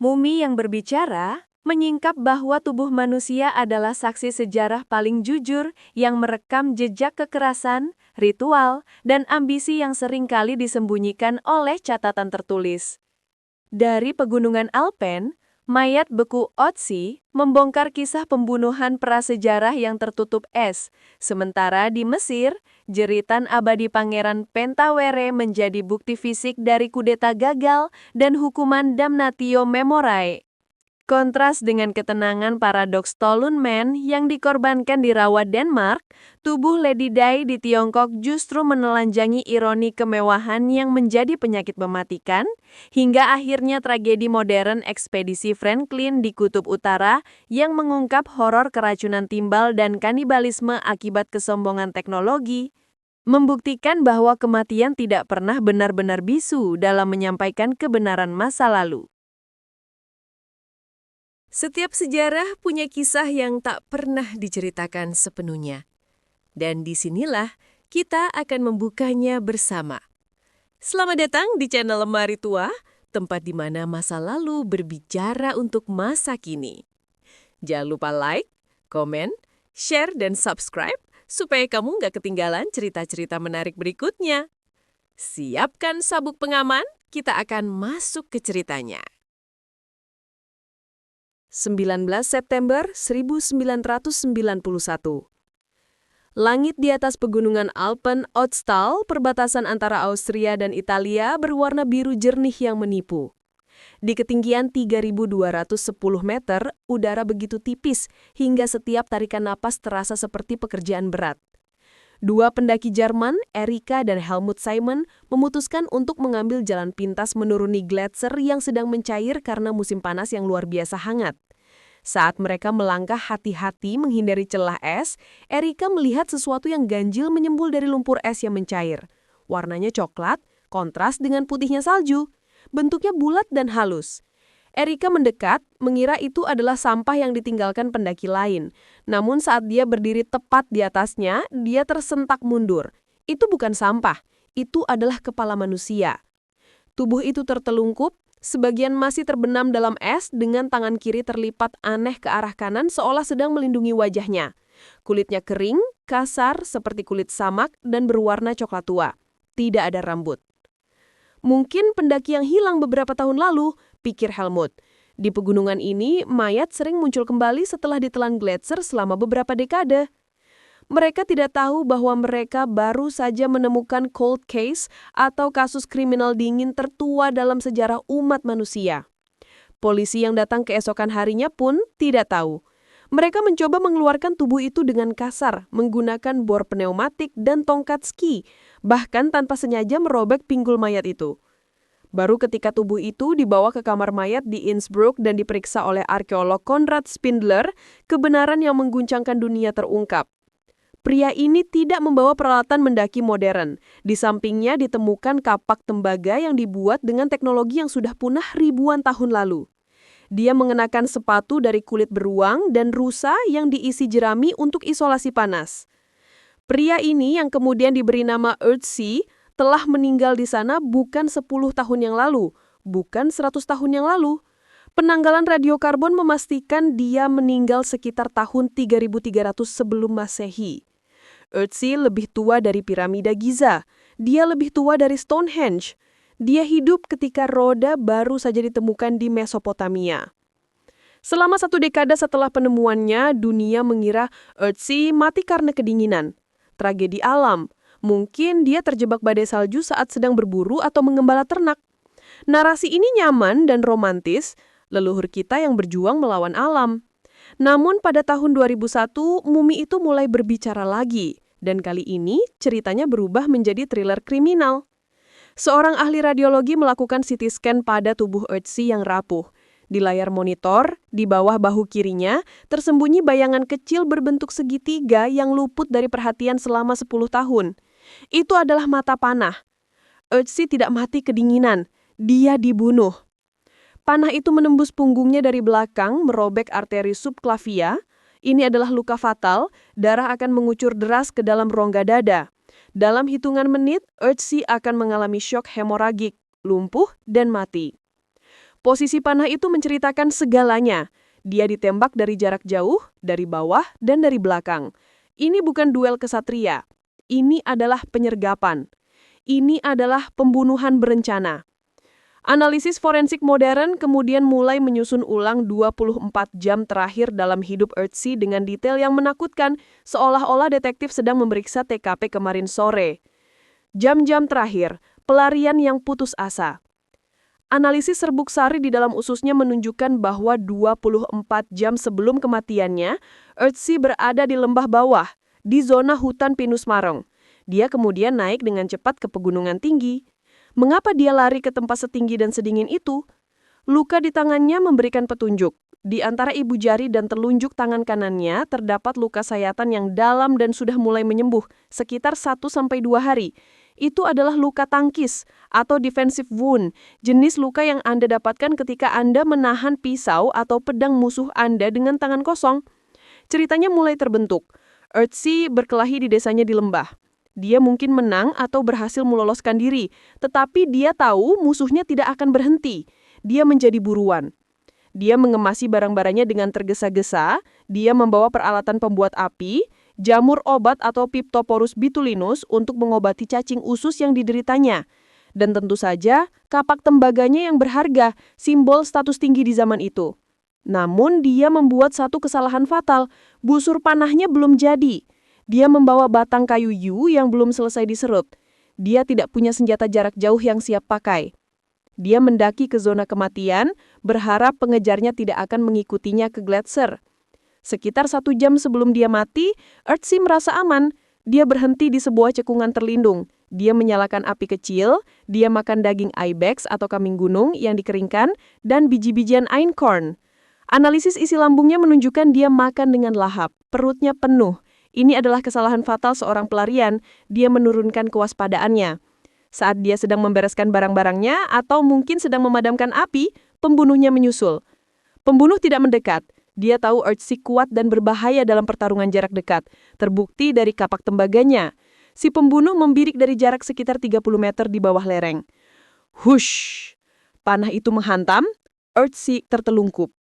Mumi yang berbicara menyingkap bahwa tubuh manusia adalah saksi sejarah paling jujur yang merekam jejak kekerasan, ritual, dan ambisi yang seringkali disembunyikan oleh catatan tertulis. Dari pegunungan Alpen, mayat beku Otzi membongkar kisah pembunuhan prasejarah yang tertutup es. Sementara di Mesir, jeritan abadi Pangeran Pentawere menjadi bukti fisik dari kudeta gagal dan hukuman damnatio memorae. Kontras dengan ketenangan paradoks Tolunmen yang dikorbankan di rawa Denmark, tubuh Lady Di di Tiongkok justru menelanjangi ironi kemewahan yang menjadi penyakit mematikan, hingga akhirnya tragedi modern ekspedisi Franklin di Kutub Utara yang mengungkap horor keracunan timbal dan kanibalisme akibat kesombongan teknologi, membuktikan bahwa kematian tidak pernah benar-benar bisu dalam menyampaikan kebenaran masa lalu. Setiap sejarah punya kisah yang tak pernah diceritakan sepenuhnya. Dan disinilah kita akan membukanya bersama. Selamat datang di channel Lemari Tua, tempat di mana masa lalu berbicara untuk masa kini. Jangan lupa like, komen, share, dan subscribe supaya kamu nggak ketinggalan cerita-cerita menarik berikutnya. Siapkan sabuk pengaman, kita akan masuk ke ceritanya. 19 September 1991. Langit di atas pegunungan Alpen Ötztal, perbatasan antara Austria dan Italia, berwarna biru jernih yang menipu. Di ketinggian 3.210 meter, udara begitu tipis hingga setiap tarikan napas terasa seperti pekerjaan berat. Dua pendaki Jerman, Erika dan Helmut Simon, memutuskan untuk mengambil jalan pintas menuruni gletser yang sedang mencair karena musim panas yang luar biasa hangat. Saat mereka melangkah hati-hati menghindari celah es, Erika melihat sesuatu yang ganjil menyembul dari lumpur es yang mencair. Warnanya coklat, kontras dengan putihnya salju. Bentuknya bulat dan halus. Erika mendekat, mengira itu adalah sampah yang ditinggalkan pendaki lain. Namun saat dia berdiri tepat di atasnya, dia tersentak mundur. Itu bukan sampah, itu adalah kepala manusia. Tubuh itu tertelungkup, sebagian masih terbenam dalam es dengan tangan kiri terlipat aneh ke arah kanan seolah sedang melindungi wajahnya. Kulitnya kering, kasar seperti kulit samak dan berwarna coklat tua. Tidak ada rambut. Mungkin pendaki yang hilang beberapa tahun lalu, pikir Helmut. Di pegunungan ini, mayat sering muncul kembali setelah ditelan gletser selama beberapa dekade. Mereka tidak tahu bahwa mereka baru saja menemukan cold case atau kasus kriminal dingin tertua dalam sejarah umat manusia. Polisi yang datang keesokan harinya pun tidak tahu. Mereka mencoba mengeluarkan tubuh itu dengan kasar, menggunakan bor pneumatik dan tongkat ski, bahkan tanpa sengaja merobek pinggul mayat itu. Baru ketika tubuh itu dibawa ke kamar mayat di Innsbruck dan diperiksa oleh arkeolog Konrad Spindler, kebenaran yang mengguncangkan dunia terungkap. Pria ini tidak membawa peralatan mendaki modern. Di sampingnya ditemukan kapak tembaga yang dibuat dengan teknologi yang sudah punah ribuan tahun lalu. Dia mengenakan sepatu dari kulit beruang dan rusa yang diisi jerami untuk isolasi panas. Pria ini yang kemudian diberi nama Ötzi telah meninggal di sana bukan 10 tahun yang lalu, bukan 100 tahun yang lalu. Penanggalan radiokarbon memastikan dia meninggal sekitar tahun 3300 sebelum Masehi. Ötzi lebih tua dari piramida Giza. Dia lebih tua dari Stonehenge. Dia hidup ketika roda baru saja ditemukan di Mesopotamia. Selama 1 dekade setelah penemuannya, dunia mengira Ötzi mati karena kedinginan. Tragedi alam. Mungkin dia terjebak badai salju saat sedang berburu atau mengembala ternak. Narasi ini nyaman dan romantis, leluhur kita yang berjuang melawan alam. Namun pada tahun 2001, mumi itu mulai berbicara lagi. Dan kali ini ceritanya berubah menjadi thriller kriminal. Seorang ahli radiologi melakukan CT scan pada tubuh Ötzi yang rapuh. Di layar monitor, di bawah bahu kirinya, tersembunyi bayangan kecil berbentuk segitiga yang luput dari perhatian selama 10 tahun. Itu adalah mata panah. Ötzi tidak mati kedinginan. Dia dibunuh. Panah itu menembus punggungnya dari belakang, merobek arteri subclavia. Ini adalah luka fatal, darah akan mengucur deras ke dalam rongga dada. Dalam hitungan menit, Ötzi akan mengalami syok hemoragik, lumpuh, dan mati. Posisi panah itu menceritakan segalanya. Dia ditembak dari jarak jauh, dari bawah, dan dari belakang. Ini bukan duel kesatria. Ini adalah penyergapan. Ini adalah pembunuhan berencana. Analisis forensik modern kemudian mulai menyusun ulang 24 jam terakhir dalam hidup Ötzi dengan detail yang menakutkan, seolah-olah detektif sedang memeriksa TKP kemarin sore. Jam-jam terakhir, pelarian yang putus asa. Analisis serbuk sari di dalam ususnya menunjukkan bahwa 24 jam sebelum kematiannya, Ötzi berada di lembah bawah, di zona hutan pinus marong. Dia kemudian naik dengan cepat ke pegunungan tinggi. Mengapa dia lari ke tempat setinggi dan sedingin itu? Luka di tangannya memberikan petunjuk. Di antara ibu jari dan telunjuk tangan kanannya terdapat luka sayatan yang dalam dan sudah mulai menyembuh, sekitar 1-2 hari. Itu adalah luka tangkis atau defensive wound, jenis luka yang Anda dapatkan ketika Anda menahan pisau atau pedang musuh Anda dengan tangan kosong. Ceritanya mulai terbentuk. Ötzi berkelahi di desanya di lembah. Dia mungkin menang atau berhasil meloloskan diri, tetapi dia tahu musuhnya tidak akan berhenti. Dia menjadi buruan. Dia mengemasi barang-barangnya dengan tergesa-gesa, dia membawa peralatan pembuat api, jamur obat atau Piptoporus bitulinus untuk mengobati cacing usus yang dideritanya. Dan tentu saja, kapak tembaganya yang berharga, simbol status tinggi di zaman itu. Namun dia membuat satu kesalahan fatal, busur panahnya belum jadi. Dia membawa batang kayu yew yang belum selesai diserut. Dia tidak punya senjata jarak jauh yang siap pakai. Dia mendaki ke zona kematian, berharap pengejarnya tidak akan mengikutinya ke Gletser. Sekitar 1 jam sebelum dia mati, Ötzi merasa aman. Dia berhenti di sebuah cekungan terlindung. Dia menyalakan api kecil, dia makan daging ibex atau kambing gunung yang dikeringkan, dan biji-bijian einkorn. Analisis isi lambungnya menunjukkan dia makan dengan lahap, perutnya penuh. Ini adalah kesalahan fatal seorang pelarian, dia menurunkan kewaspadaannya. Saat dia sedang membereskan barang-barangnya atau mungkin sedang memadamkan api, pembunuhnya menyusul. Pembunuh tidak mendekat. Dia tahu Ötzi kuat dan berbahaya dalam pertarungan jarak dekat, terbukti dari kapak tembaganya. Si pembunuh membirik dari jarak sekitar 30 meter di bawah lereng. Hush! Panah itu menghantam, Ötzi tertelungkup.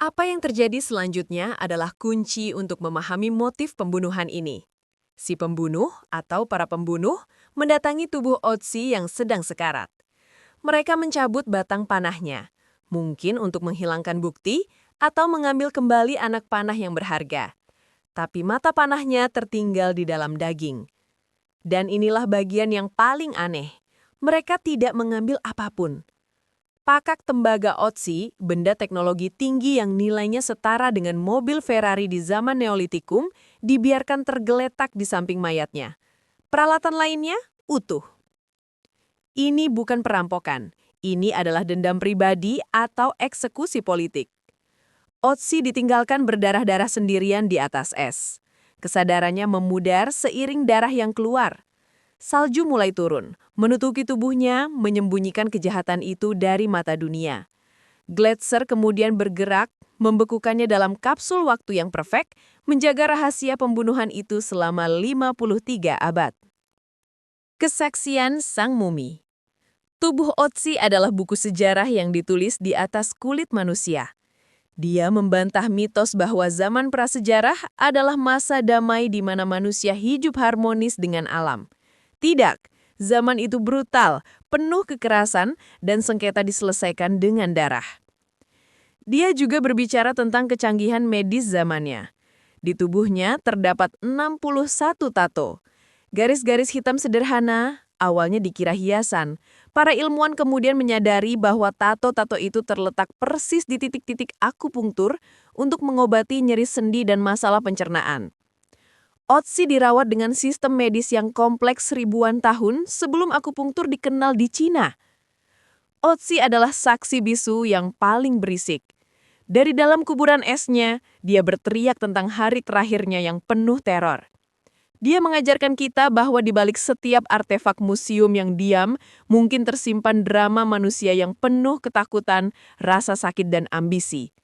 Apa yang terjadi selanjutnya adalah kunci untuk memahami motif pembunuhan ini. Si pembunuh atau para pembunuh mendatangi tubuh Ötzi yang sedang sekarat. Mereka mencabut batang panahnya, mungkin untuk menghilangkan bukti atau mengambil kembali anak panah yang berharga. Tapi mata panahnya tertinggal di dalam daging. Dan inilah bagian yang paling aneh. Mereka tidak mengambil apapun. Pakak tembaga Ötzi, benda teknologi tinggi yang nilainya setara dengan mobil Ferrari di zaman Neolitikum, dibiarkan tergeletak di samping mayatnya. Peralatan lainnya utuh. Ini bukan perampokan. Ini adalah dendam pribadi atau eksekusi politik. Ötzi ditinggalkan berdarah-darah sendirian di atas es. Kesadarannya memudar seiring darah yang keluar. Salju mulai turun, menutupi tubuhnya, menyembunyikan kejahatan itu dari mata dunia. Gletser kemudian bergerak, membekukannya dalam kapsul waktu yang perfect, menjaga rahasia pembunuhan itu selama 53 abad. Kesaksian Sang Mumi. Tubuh Ötzi adalah buku sejarah yang ditulis di atas kulit manusia. Dia membantah mitos bahwa zaman prasejarah adalah masa damai di mana manusia hidup harmonis dengan alam. Tidak, zaman itu brutal, penuh kekerasan, dan sengketa diselesaikan dengan darah. Dia juga berbicara tentang kecanggihan medis zamannya. Di tubuhnya terdapat 61 tato. Garis-garis hitam sederhana, awalnya dikira hiasan. Para ilmuwan kemudian menyadari bahwa tato-tato itu terletak persis di titik-titik akupunktur untuk mengobati nyeri sendi dan masalah pencernaan. Ötzi dirawat dengan sistem medis yang kompleks ribuan tahun sebelum akupunktur dikenal di Cina. Ötzi adalah saksi bisu yang paling berisik. Dari dalam kuburan esnya, dia berteriak tentang hari terakhirnya yang penuh teror. Dia mengajarkan kita bahwa di balik setiap artefak museum yang diam, mungkin tersimpan drama manusia yang penuh ketakutan, rasa sakit dan ambisi.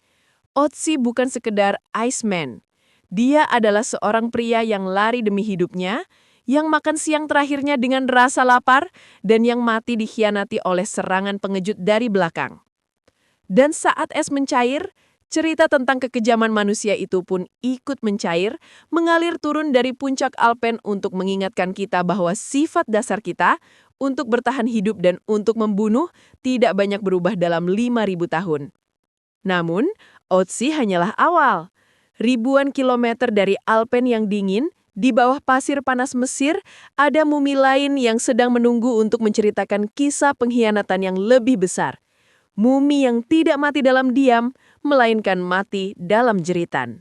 Ötzi bukan sekedar Iceman. Dia adalah seorang pria yang lari demi hidupnya, yang makan siang terakhirnya dengan rasa lapar, dan yang mati dikhianati oleh serangan pengejut dari belakang. Dan saat es mencair, cerita tentang kekejaman manusia itu pun ikut mencair, mengalir turun dari puncak Alpen untuk mengingatkan kita bahwa sifat dasar kita untuk bertahan hidup dan untuk membunuh tidak banyak berubah dalam 5.000 tahun. Namun, Otzi hanyalah awal. Ribuan kilometer dari Alpen yang dingin, di bawah pasir panas Mesir, ada mumi lain yang sedang menunggu untuk menceritakan kisah pengkhianatan yang lebih besar. Mumi yang tidak mati dalam diam, melainkan mati dalam jeritan.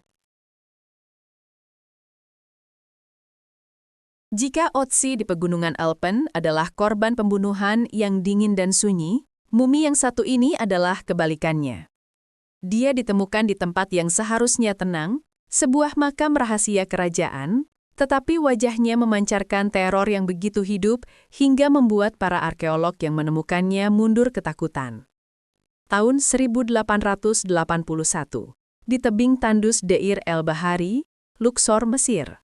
Jika Otzi di pegunungan Alpen adalah korban pembunuhan yang dingin dan sunyi, mumi yang satu ini adalah kebalikannya. Dia ditemukan di tempat yang seharusnya tenang, sebuah makam rahasia kerajaan, tetapi wajahnya memancarkan teror yang begitu hidup hingga membuat para arkeolog yang menemukannya mundur ketakutan. Tahun 1881, di tebing tandus Deir el-Bahari, Luxor, Mesir.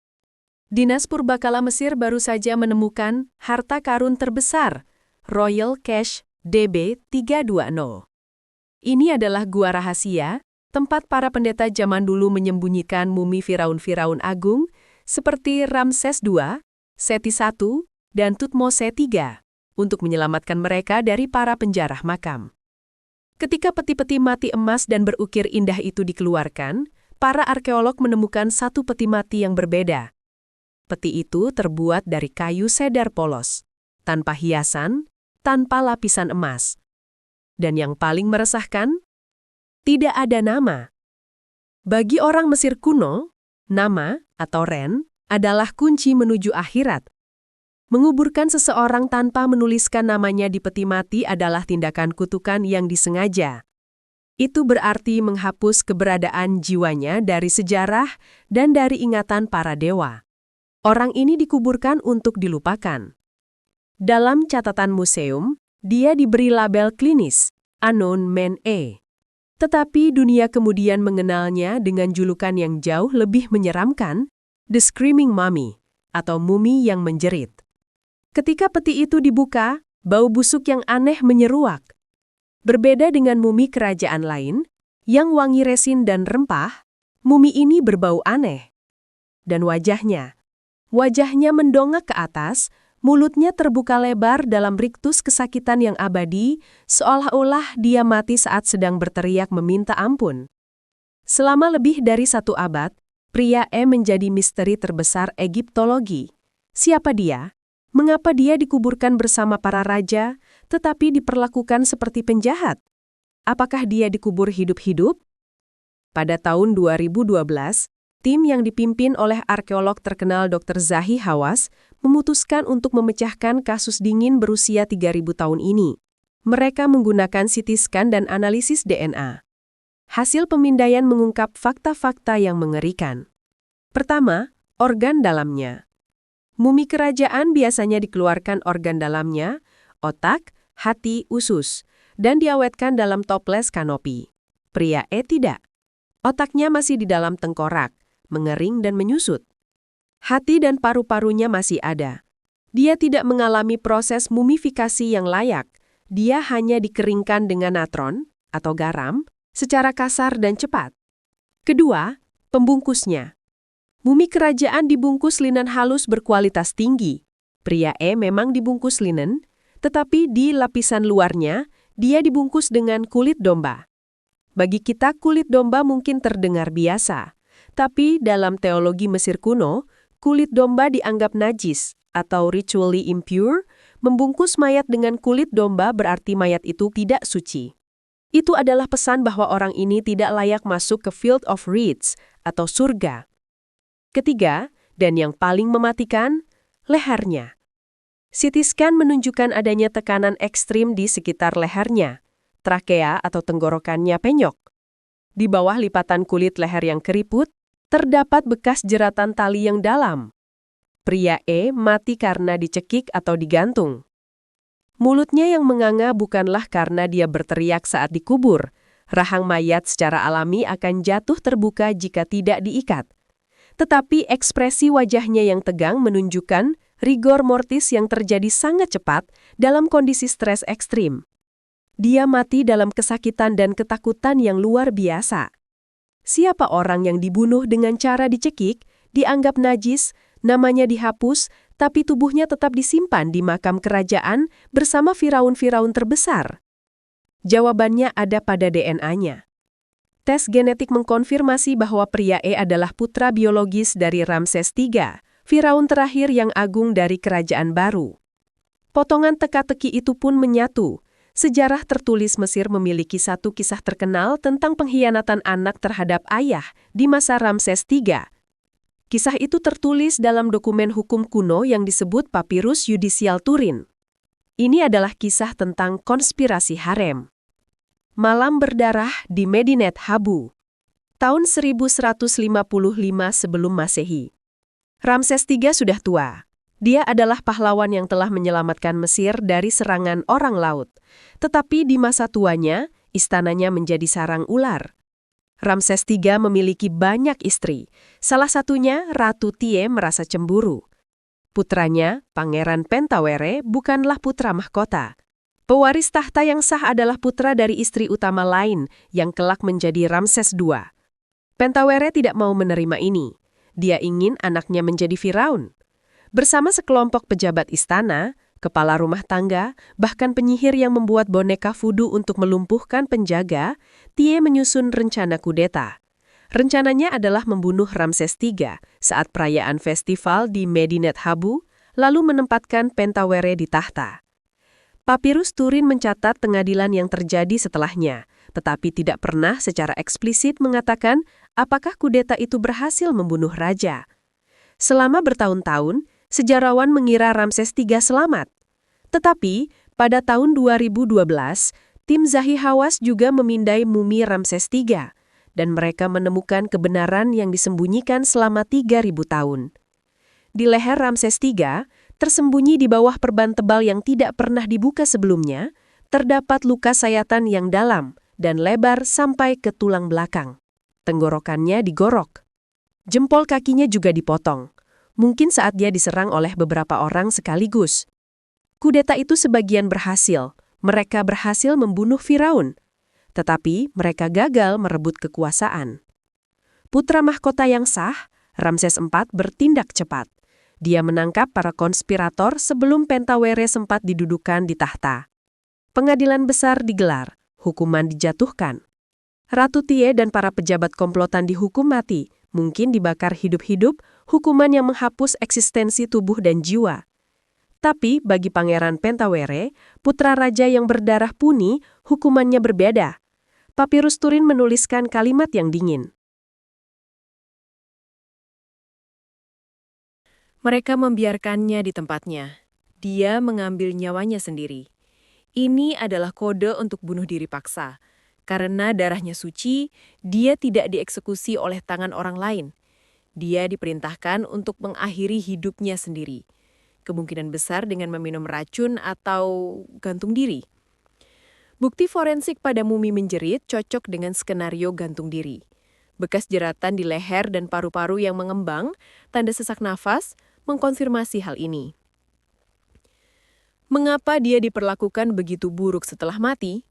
Dinas Purbakala Mesir baru saja menemukan harta karun terbesar, Royal Cache DB320. Ini adalah gua rahasia, tempat para pendeta zaman dulu menyembunyikan mumi Firaun-Firaun agung seperti Ramses II, Seti I, dan Thutmose III untuk menyelamatkan mereka dari para penjarah makam. Ketika peti-peti mati emas dan berukir indah itu dikeluarkan, para arkeolog menemukan satu peti mati yang berbeda. Peti itu terbuat dari kayu cedar polos, tanpa hiasan, tanpa lapisan emas. Dan yang paling meresahkan, tidak ada nama. Bagi orang Mesir kuno, nama atau ren adalah kunci menuju akhirat. Menguburkan seseorang tanpa menuliskan namanya di peti mati adalah tindakan kutukan yang disengaja. Itu berarti menghapus keberadaan jiwanya dari sejarah dan dari ingatan para dewa. Orang ini dikuburkan untuk dilupakan. Dalam catatan museum, dia diberi label klinis, Unknown Man A. Tetapi dunia kemudian mengenalnya dengan julukan yang jauh lebih menyeramkan, The Screaming Mummy, atau mumi yang menjerit. Ketika peti itu dibuka, bau busuk yang aneh menyeruak. Berbeda dengan mumi kerajaan lain, yang wangi resin dan rempah, mumi ini berbau aneh. Dan wajahnya mendongak ke atas, mulutnya terbuka lebar dalam riktus kesakitan yang abadi, seolah-olah dia mati saat sedang berteriak meminta ampun. Selama lebih dari 1 abad, pria E menjadi misteri terbesar Egiptologi. Siapa dia? Mengapa dia dikuburkan bersama para raja, tetapi diperlakukan seperti penjahat? Apakah dia dikubur hidup-hidup? Pada tahun 2012, tim yang dipimpin oleh arkeolog terkenal Dr. Zahi Hawass memutuskan untuk memecahkan kasus dingin berusia 3.000 tahun ini. Mereka menggunakan CT scan dan analisis DNA. Hasil pemindaian mengungkap fakta-fakta yang mengerikan. Pertama, organ dalamnya. Mumi kerajaan biasanya dikeluarkan organ dalamnya, otak, hati, usus, dan diawetkan dalam toples kanopi. Pria E tidak. Otaknya masih di dalam tengkorak, mengering dan menyusut. Hati dan paru-parunya masih ada. Dia tidak mengalami proses mumifikasi yang layak. Dia hanya dikeringkan dengan natron atau garam secara kasar dan cepat. Kedua, pembungkusnya. Mumi kerajaan dibungkus linen halus berkualitas tinggi. Pria E memang dibungkus linen, tetapi di lapisan luarnya dia dibungkus dengan kulit domba. Bagi kita kulit domba mungkin terdengar biasa. Tapi dalam teologi Mesir kuno, kulit domba dianggap najis atau ritually impure. Membungkus mayat dengan kulit domba berarti mayat itu tidak suci. Itu adalah pesan bahwa orang ini tidak layak masuk ke field of reeds atau surga. Ketiga, dan yang paling mematikan, lehernya. CT scan menunjukkan adanya tekanan ekstrim di sekitar lehernya. Trakea atau tenggorokannya penyok. Di bawah lipatan kulit leher yang keriput, terdapat bekas jeratan tali yang dalam. Pria E mati karena dicekik atau digantung. Mulutnya yang menganga bukanlah karena dia berteriak saat dikubur. Rahang mayat secara alami akan jatuh terbuka jika tidak diikat. Tetapi ekspresi wajahnya yang tegang menunjukkan rigor mortis yang terjadi sangat cepat dalam kondisi stres ekstrim. Dia mati dalam kesakitan dan ketakutan yang luar biasa. Siapa orang yang dibunuh dengan cara dicekik, dianggap najis, namanya dihapus, tapi tubuhnya tetap disimpan di makam kerajaan bersama firaun-firaun terbesar? Jawabannya ada pada DNA-nya. Tes genetik mengkonfirmasi bahwa pria E adalah putra biologis dari Ramses III, firaun terakhir yang agung dari kerajaan baru. Potongan teka-teki itu pun menyatu. Sejarah tertulis Mesir memiliki satu kisah terkenal tentang pengkhianatan anak terhadap ayah di masa Ramses III. Kisah itu tertulis dalam dokumen hukum kuno yang disebut Papirus Yudisial Turin. Ini adalah kisah tentang konspirasi harem. Malam berdarah di Medinet Habu. Tahun 1155 sebelum Masehi. Ramses III sudah tua. Dia adalah pahlawan yang telah menyelamatkan Mesir dari serangan orang laut. Tetapi di masa tuanya, istananya menjadi sarang ular. Ramses III memiliki banyak istri. Salah satunya, Ratu Tie merasa cemburu. Putranya, Pangeran Pentawere, bukanlah putra mahkota. Pewaris tahta yang sah adalah putra dari istri utama lain yang kelak menjadi Ramses II. Pentawere tidak mau menerima ini. Dia ingin anaknya menjadi Firaun. Bersama sekelompok pejabat istana, kepala rumah tangga, bahkan penyihir yang membuat boneka vudu untuk melumpuhkan penjaga, Tie menyusun rencana kudeta. Rencananya adalah membunuh Ramses III saat perayaan festival di Medinet Habu, lalu menempatkan Pentawere di tahta. Papirus Turin mencatat pengadilan yang terjadi setelahnya, tetapi tidak pernah secara eksplisit mengatakan apakah kudeta itu berhasil membunuh raja. Selama bertahun-tahun, sejarawan mengira Ramses III selamat. Tetapi, pada tahun 2012, tim Zahi Hawass juga memindai mumi Ramses III, dan mereka menemukan kebenaran yang disembunyikan selama 3.000 tahun. Di leher Ramses III, tersembunyi di bawah perban tebal yang tidak pernah dibuka sebelumnya, terdapat luka sayatan yang dalam dan lebar sampai ke tulang belakang. Tenggorokannya digorok. Jempol kakinya juga dipotong. Mungkin saat dia diserang oleh beberapa orang sekaligus. Kudeta itu sebagian berhasil. Mereka berhasil membunuh Firaun. Tetapi mereka gagal merebut kekuasaan. Putra mahkota yang sah, Ramses IV bertindak cepat. Dia menangkap para konspirator sebelum Pentawere sempat didudukan di tahta. Pengadilan besar digelar, hukuman dijatuhkan. Ratu Tie dan para pejabat komplotan dihukum mati, mungkin dibakar hidup-hidup, hukuman yang menghapus eksistensi tubuh dan jiwa. Tapi bagi Pangeran Pentawere, putra raja yang berdarah Puni, hukumannya berbeda. Papirus Turin menuliskan kalimat yang dingin. Mereka membiarkannya di tempatnya. Dia mengambil nyawanya sendiri. Ini adalah kode untuk bunuh diri paksa. Karena darahnya suci, dia tidak dieksekusi oleh tangan orang lain. Dia diperintahkan untuk mengakhiri hidupnya sendiri. Kemungkinan besar dengan meminum racun atau gantung diri. Bukti forensik pada mumi menjerit cocok dengan skenario gantung diri. Bekas jeratan di leher dan paru-paru yang mengembang, tanda sesak nafas, mengkonfirmasi hal ini. Mengapa dia diperlakukan begitu buruk setelah mati?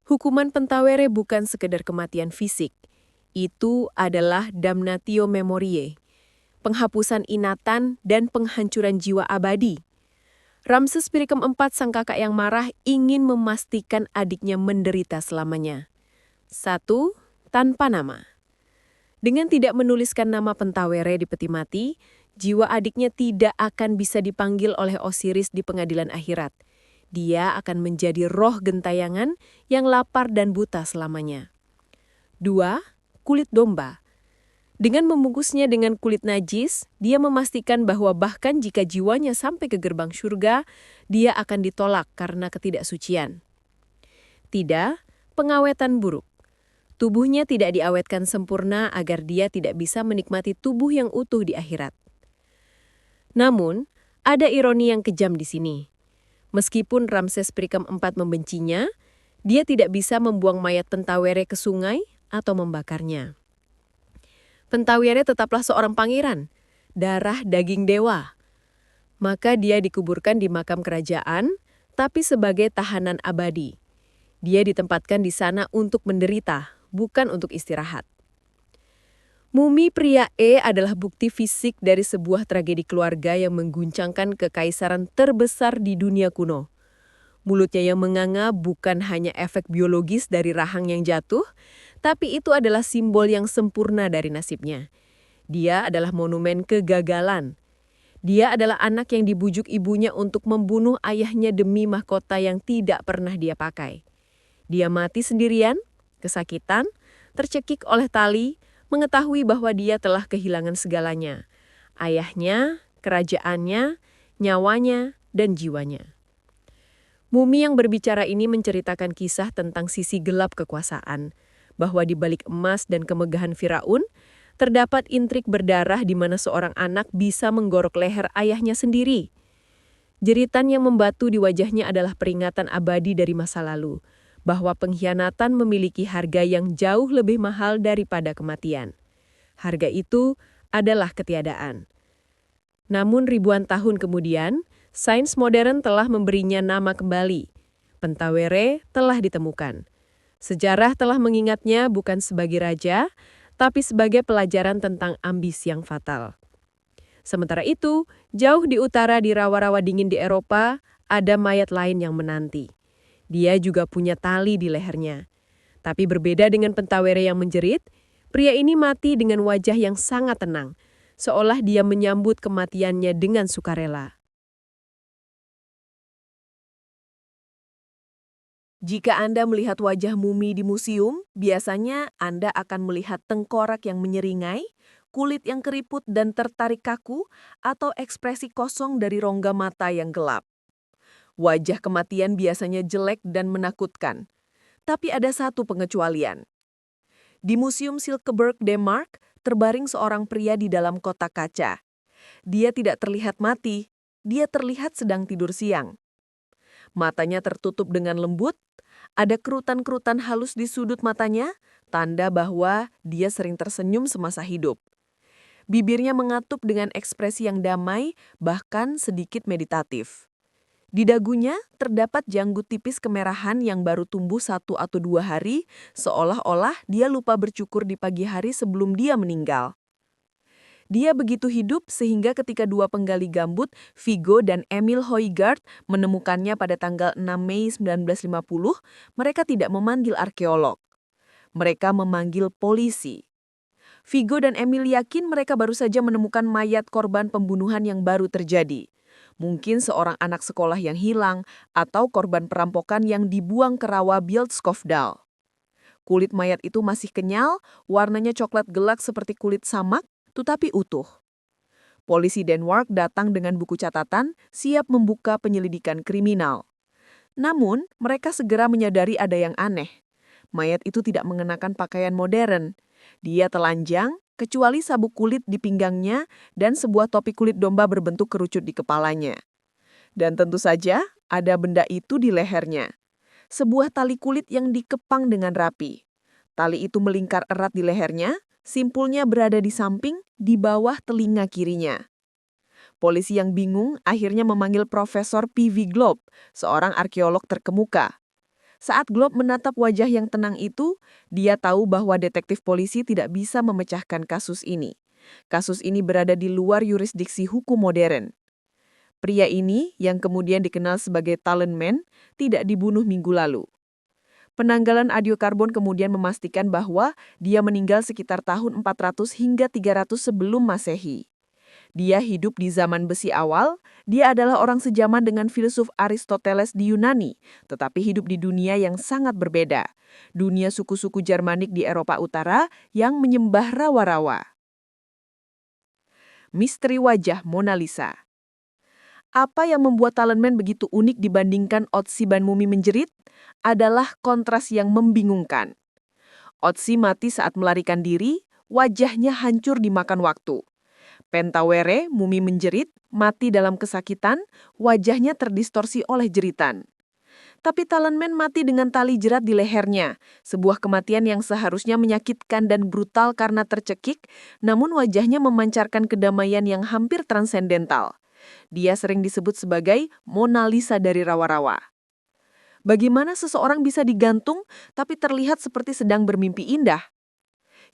Hukuman Pentawere bukan sekedar kematian fisik. Itu adalah damnatio memoriae, penghapusan ingatan dan penghancuran jiwa abadi. Ramses I keempat, sang kakak yang marah, ingin memastikan adiknya menderita selamanya. 1. Tanpa nama. Dengan tidak menuliskan nama Pentawere di peti mati, jiwa adiknya tidak akan bisa dipanggil oleh Osiris di pengadilan akhirat. Dia akan menjadi roh gentayangan yang lapar dan buta selamanya. 2. Kulit domba. Dengan membungkusnya dengan kulit najis, dia memastikan bahwa bahkan jika jiwanya sampai ke gerbang surga, dia akan ditolak karena ketidaksucian. 3. Pengawetan buruk. Tubuhnya tidak diawetkan sempurna agar dia tidak bisa menikmati tubuh yang utuh di akhirat. Namun, ada ironi yang kejam di sini. Meskipun Ramses I keempat membencinya, dia tidak bisa membuang mayat Pentawere ke sungai atau membakarnya. Pentawere tetaplah seorang pangeran, darah daging dewa. Maka dia dikuburkan di makam kerajaan, tapi sebagai tahanan abadi. Dia ditempatkan di sana untuk menderita, bukan untuk istirahat. Mumi pria E adalah bukti fisik dari sebuah tragedi keluarga yang mengguncangkan kekaisaran terbesar di dunia kuno. Mulutnya yang menganga bukan hanya efek biologis dari rahang yang jatuh, tapi itu adalah simbol yang sempurna dari nasibnya. Dia adalah monumen kegagalan. Dia adalah anak yang dibujuk ibunya untuk membunuh ayahnya demi mahkota yang tidak pernah dia pakai. Dia mati sendirian, kesakitan, tercekik oleh tali, mengetahui bahwa dia telah kehilangan segalanya. Ayahnya, kerajaannya, nyawanya, dan jiwanya. Mumi yang berbicara ini menceritakan kisah tentang sisi gelap kekuasaan, bahwa di balik emas dan kemegahan Firaun, terdapat intrik berdarah di mana seorang anak bisa menggorok leher ayahnya sendiri. Jeritan yang membatu di wajahnya adalah peringatan abadi dari masa lalu, bahwa pengkhianatan memiliki harga yang jauh lebih mahal daripada kematian. Harga itu adalah ketiadaan. Namun ribuan tahun kemudian, sains modern telah memberinya nama kembali. Pentawere telah ditemukan. Sejarah telah mengingatnya bukan sebagai raja, tapi sebagai pelajaran tentang ambisi yang fatal. Sementara itu, jauh di utara di rawa-rawa dingin di Eropa, ada mayat lain yang menanti. Dia juga punya tali di lehernya. Tapi berbeda dengan Pentawere yang menjerit, pria ini mati dengan wajah yang sangat tenang, seolah dia menyambut kematiannya dengan sukarela. Jika Anda melihat wajah mumi di museum, biasanya Anda akan melihat tengkorak yang menyeringai, kulit yang keriput dan tertarik kaku, atau ekspresi kosong dari rongga mata yang gelap. Wajah kematian biasanya jelek dan menakutkan. Tapi ada satu pengecualian. Di Museum Silkeborg, Denmark, terbaring seorang pria di dalam kotak kaca. Dia tidak terlihat mati, dia terlihat sedang tidur siang. Matanya tertutup dengan lembut, ada kerutan-kerutan halus di sudut matanya, tanda bahwa dia sering tersenyum semasa hidup. Bibirnya mengatup dengan ekspresi yang damai, bahkan sedikit meditatif. Di dagunya terdapat janggut tipis kemerahan yang baru tumbuh 1 atau 2 hari, seolah-olah dia lupa bercukur di pagi hari sebelum dia meninggal. Dia begitu hidup sehingga ketika dua penggali gambut, Viggo dan Emil Højgaard, menemukannya pada tanggal 6 Mei 1950, mereka tidak memanggil arkeolog. Mereka memanggil polisi. Viggo dan Emil yakin mereka baru saja menemukan mayat korban pembunuhan yang baru terjadi. Mungkin seorang anak sekolah yang hilang atau korban perampokan yang dibuang ke rawa Bjørnskofdal. Kulit mayat itu masih kenyal, warnanya coklat gelap seperti kulit samak, tetapi utuh. Polisi Denmark datang dengan buku catatan, siap membuka penyelidikan kriminal. Namun, mereka segera menyadari ada yang aneh. Mayat itu tidak mengenakan pakaian modern. Dia telanjang, kecuali sabuk kulit di pinggangnya dan sebuah topi kulit domba berbentuk kerucut di kepalanya. Dan tentu saja, ada benda itu di lehernya. Sebuah tali kulit yang dikepang dengan rapi. Tali itu melingkar erat di lehernya, simpulnya berada di samping, di bawah telinga kirinya. Polisi yang bingung akhirnya memanggil Profesor P.V. Glob, seorang arkeolog terkemuka. Saat Glob menatap wajah yang tenang itu, dia tahu bahwa detektif polisi tidak bisa memecahkan kasus ini. Kasus ini berada di luar yurisdiksi hukum modern. Pria ini, yang kemudian dikenal sebagai Talon Man, tidak dibunuh minggu lalu. Penanggalan audiokarbon kemudian memastikan bahwa dia meninggal sekitar tahun 400 hingga 300 sebelum Masehi. Dia hidup di zaman besi awal, dia adalah orang sejaman dengan filsuf Aristoteles di Yunani, tetapi hidup di dunia yang sangat berbeda. Dunia suku-suku Jermanik di Eropa Utara yang menyembah rawa-rawa. Misteri wajah Mona Lisa. Apa yang membuat Talon Man begitu unik dibandingkan Otzi ban Mumi menjerit? Adalah kontras yang membingungkan. Otzi mati saat melarikan diri, wajahnya hancur dimakan waktu. Pentawere, Mumi menjerit, mati dalam kesakitan, wajahnya terdistorsi oleh jeritan. Tapi Talon Man mati dengan tali jerat di lehernya, sebuah kematian yang seharusnya menyakitkan dan brutal karena tercekik, namun wajahnya memancarkan kedamaian yang hampir transendental. Dia sering disebut sebagai Mona Lisa dari rawa-rawa. Bagaimana seseorang bisa digantung tapi terlihat seperti sedang bermimpi indah?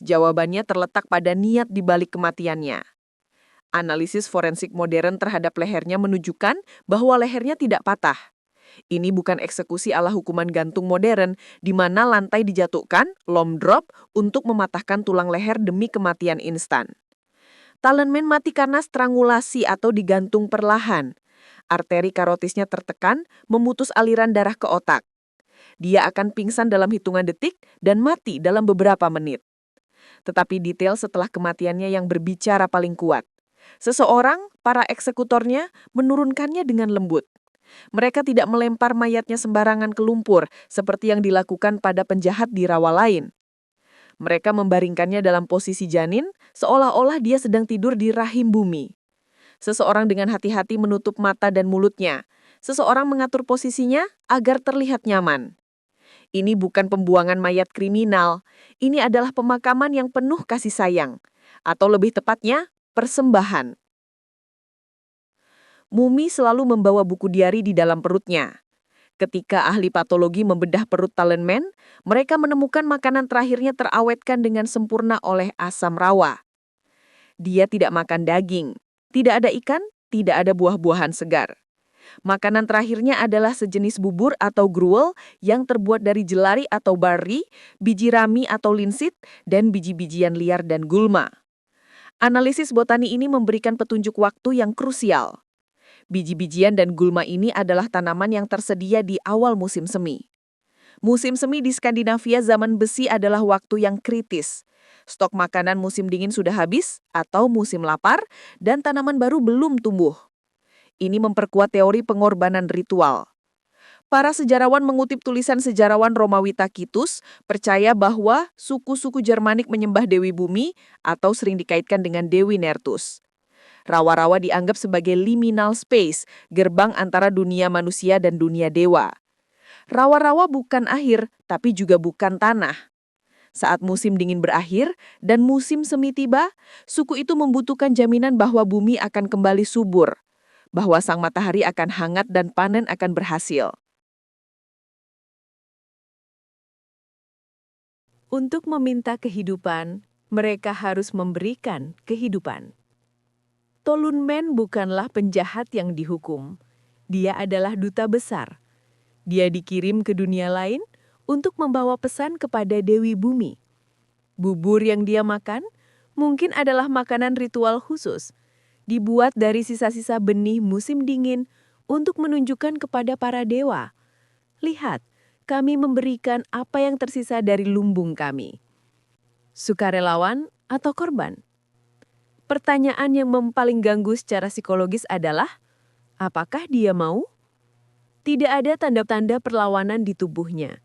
Jawabannya terletak pada niat di balik kematiannya. Analisis forensik modern terhadap lehernya menunjukkan bahwa lehernya tidak patah. Ini bukan eksekusi ala hukuman gantung modern, di mana lantai dijatuhkan, lom drop, untuk mematahkan tulang leher demi kematian instan. Talonman mati karena strangulasi atau digantung perlahan. Arteri karotisnya tertekan, memutus aliran darah ke otak. Dia akan pingsan dalam hitungan detik dan mati dalam beberapa menit. Tetapi detail setelah kematiannya yang berbicara paling kuat. Seseorang, para eksekutornya, menurunkannya dengan lembut. Mereka tidak melempar mayatnya sembarangan ke lumpur, seperti yang dilakukan pada penjahat di rawa lain. Mereka membaringkannya dalam posisi janin, seolah-olah dia sedang tidur di rahim bumi. Seseorang dengan hati-hati menutup mata dan mulutnya. Seseorang mengatur posisinya agar terlihat nyaman. Ini bukan pembuangan mayat kriminal, ini adalah pemakaman yang penuh kasih sayang. Atau lebih tepatnya, persembahan. Mumi selalu membawa buku diari di dalam perutnya. Ketika ahli patologi membedah perut Talonman, mereka menemukan makanan terakhirnya terawetkan dengan sempurna oleh asam rawa. Dia tidak makan daging, tidak ada ikan, tidak ada buah-buahan segar. Makanan terakhirnya adalah sejenis bubur atau gruel yang terbuat dari jelari atau barley, biji rami atau linsit, dan biji-bijian liar dan gulma. Analisis botani ini memberikan petunjuk waktu yang krusial. Biji-bijian dan gulma ini adalah tanaman yang tersedia di awal musim semi. Musim semi di Skandinavia zaman besi adalah waktu yang kritis. Stok makanan musim dingin sudah habis atau musim lapar dan tanaman baru belum tumbuh. Ini memperkuat teori pengorbanan ritual. Para sejarawan mengutip tulisan sejarawan Romawi Tacitus percaya bahwa suku-suku Jermanik menyembah Dewi Bumi atau sering dikaitkan dengan Dewi Nertus. Rawa-rawa dianggap sebagai liminal space, gerbang antara dunia manusia dan dunia dewa. Rawa-rawa bukan akhir, tapi juga bukan tanah. Saat musim dingin berakhir dan musim semi tiba, suku itu membutuhkan jaminan bahwa bumi akan kembali subur, bahwa sang matahari akan hangat dan panen akan berhasil. Untuk meminta kehidupan, mereka harus memberikan kehidupan. Talonman bukanlah penjahat yang dihukum. Dia adalah duta besar. Dia dikirim ke dunia lain untuk membawa pesan kepada Dewi Bumi. Bubur yang dia makan mungkin adalah makanan ritual khusus, dibuat dari sisa-sisa benih musim dingin untuk menunjukkan kepada para dewa. Lihat, kami memberikan apa yang tersisa dari lumbung kami. Sukarelawan atau korban? Pertanyaan yang paling ganggu secara psikologis adalah, apakah dia mau? Tidak ada tanda-tanda perlawanan di tubuhnya.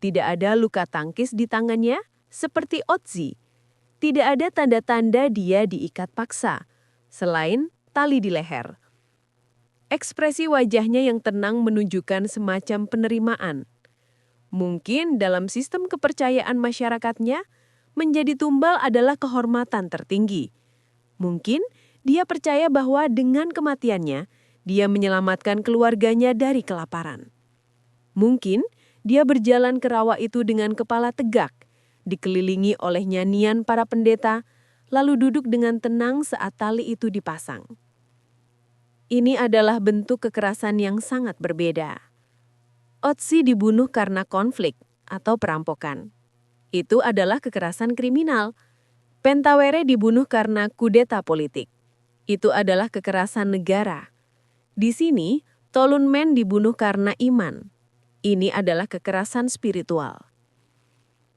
Tidak ada luka tangkis di tangannya, seperti Otzi. Tidak ada tanda-tanda dia diikat paksa, selain tali di leher. Ekspresi wajahnya yang tenang menunjukkan semacam penerimaan. Mungkin dalam sistem kepercayaan masyarakatnya, menjadi tumbal adalah kehormatan tertinggi. Mungkin dia percaya bahwa dengan kematiannya, dia menyelamatkan keluarganya dari kelaparan. Mungkin dia berjalan ke rawa itu dengan kepala tegak, dikelilingi oleh nyanyian para pendeta, lalu duduk dengan tenang saat tali itu dipasang. Ini adalah bentuk kekerasan yang sangat berbeda. Otzi dibunuh karena konflik atau perampokan. Itu adalah kekerasan kriminal. Pentawere dibunuh karena kudeta politik. Itu adalah kekerasan negara. Di sini, Talonman dibunuh karena iman. Ini adalah kekerasan spiritual.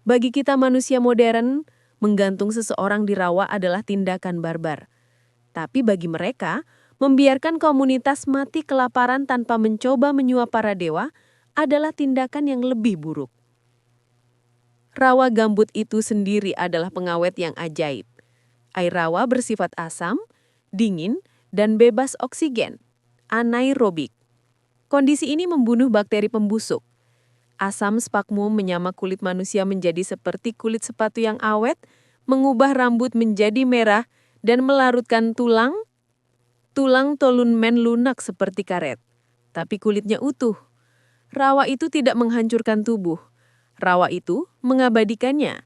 Bagi kita manusia modern, menggantung seseorang di rawa adalah tindakan barbar. Tapi bagi mereka, membiarkan komunitas mati kelaparan tanpa mencoba menyuap para dewa adalah tindakan yang lebih buruk. Rawa gambut itu sendiri adalah pengawet yang ajaib. Air rawa bersifat asam, dingin, dan bebas oksigen, anaerobik. Kondisi ini membunuh bakteri pembusuk. Asam sphagnum menyamak kulit manusia menjadi seperti kulit sepatu yang awet, mengubah rambut menjadi merah, dan melarutkan tulang. Tulang Tolunmen lunak seperti karet, tapi kulitnya utuh. Rawa itu tidak menghancurkan tubuh. Rawa itu mengabadikannya.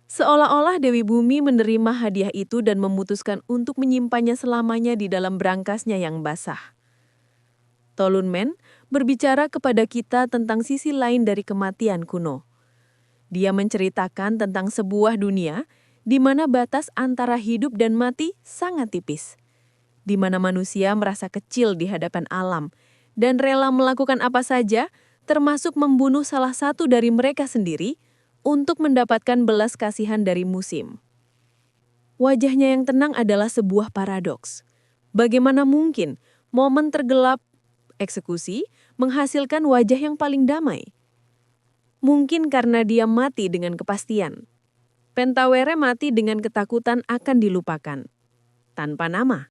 Seolah-olah Dewi Bumi menerima hadiah itu dan memutuskan untuk menyimpannya selamanya di dalam brangasnya yang basah. Tolunmen berbicara kepada kita tentang sisi lain dari kematian kuno. Dia menceritakan tentang sebuah dunia di mana batas antara hidup dan mati sangat tipis, di mana manusia merasa kecil di hadapan alam dan rela melakukan apa saja, termasuk membunuh salah satu dari mereka sendiri untuk mendapatkan belas kasihan dari musim. Wajahnya yang tenang adalah sebuah paradoks. Bagaimana mungkin momen tergelap eksekusi menghasilkan wajah yang paling damai? Mungkin karena dia mati dengan kepastian. Pentawere mati dengan ketakutan akan dilupakan, tanpa nama.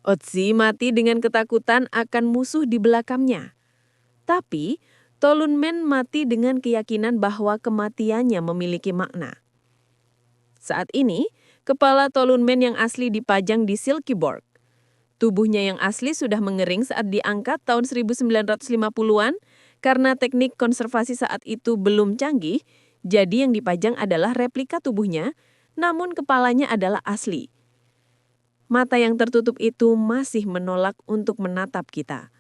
Otzi mati dengan ketakutan akan musuh di belakangnya. Tapi, Tolunmen mati dengan keyakinan bahwa kematiannya memiliki makna. Saat ini, kepala Tolunmen yang asli dipajang di Silkeborg. Tubuhnya yang asli sudah mengering saat diangkat tahun 1950-an karena teknik konservasi saat itu belum canggih, jadi yang dipajang adalah replika tubuhnya, namun kepalanya adalah asli. Mata yang tertutup itu masih menolak untuk menatap kita.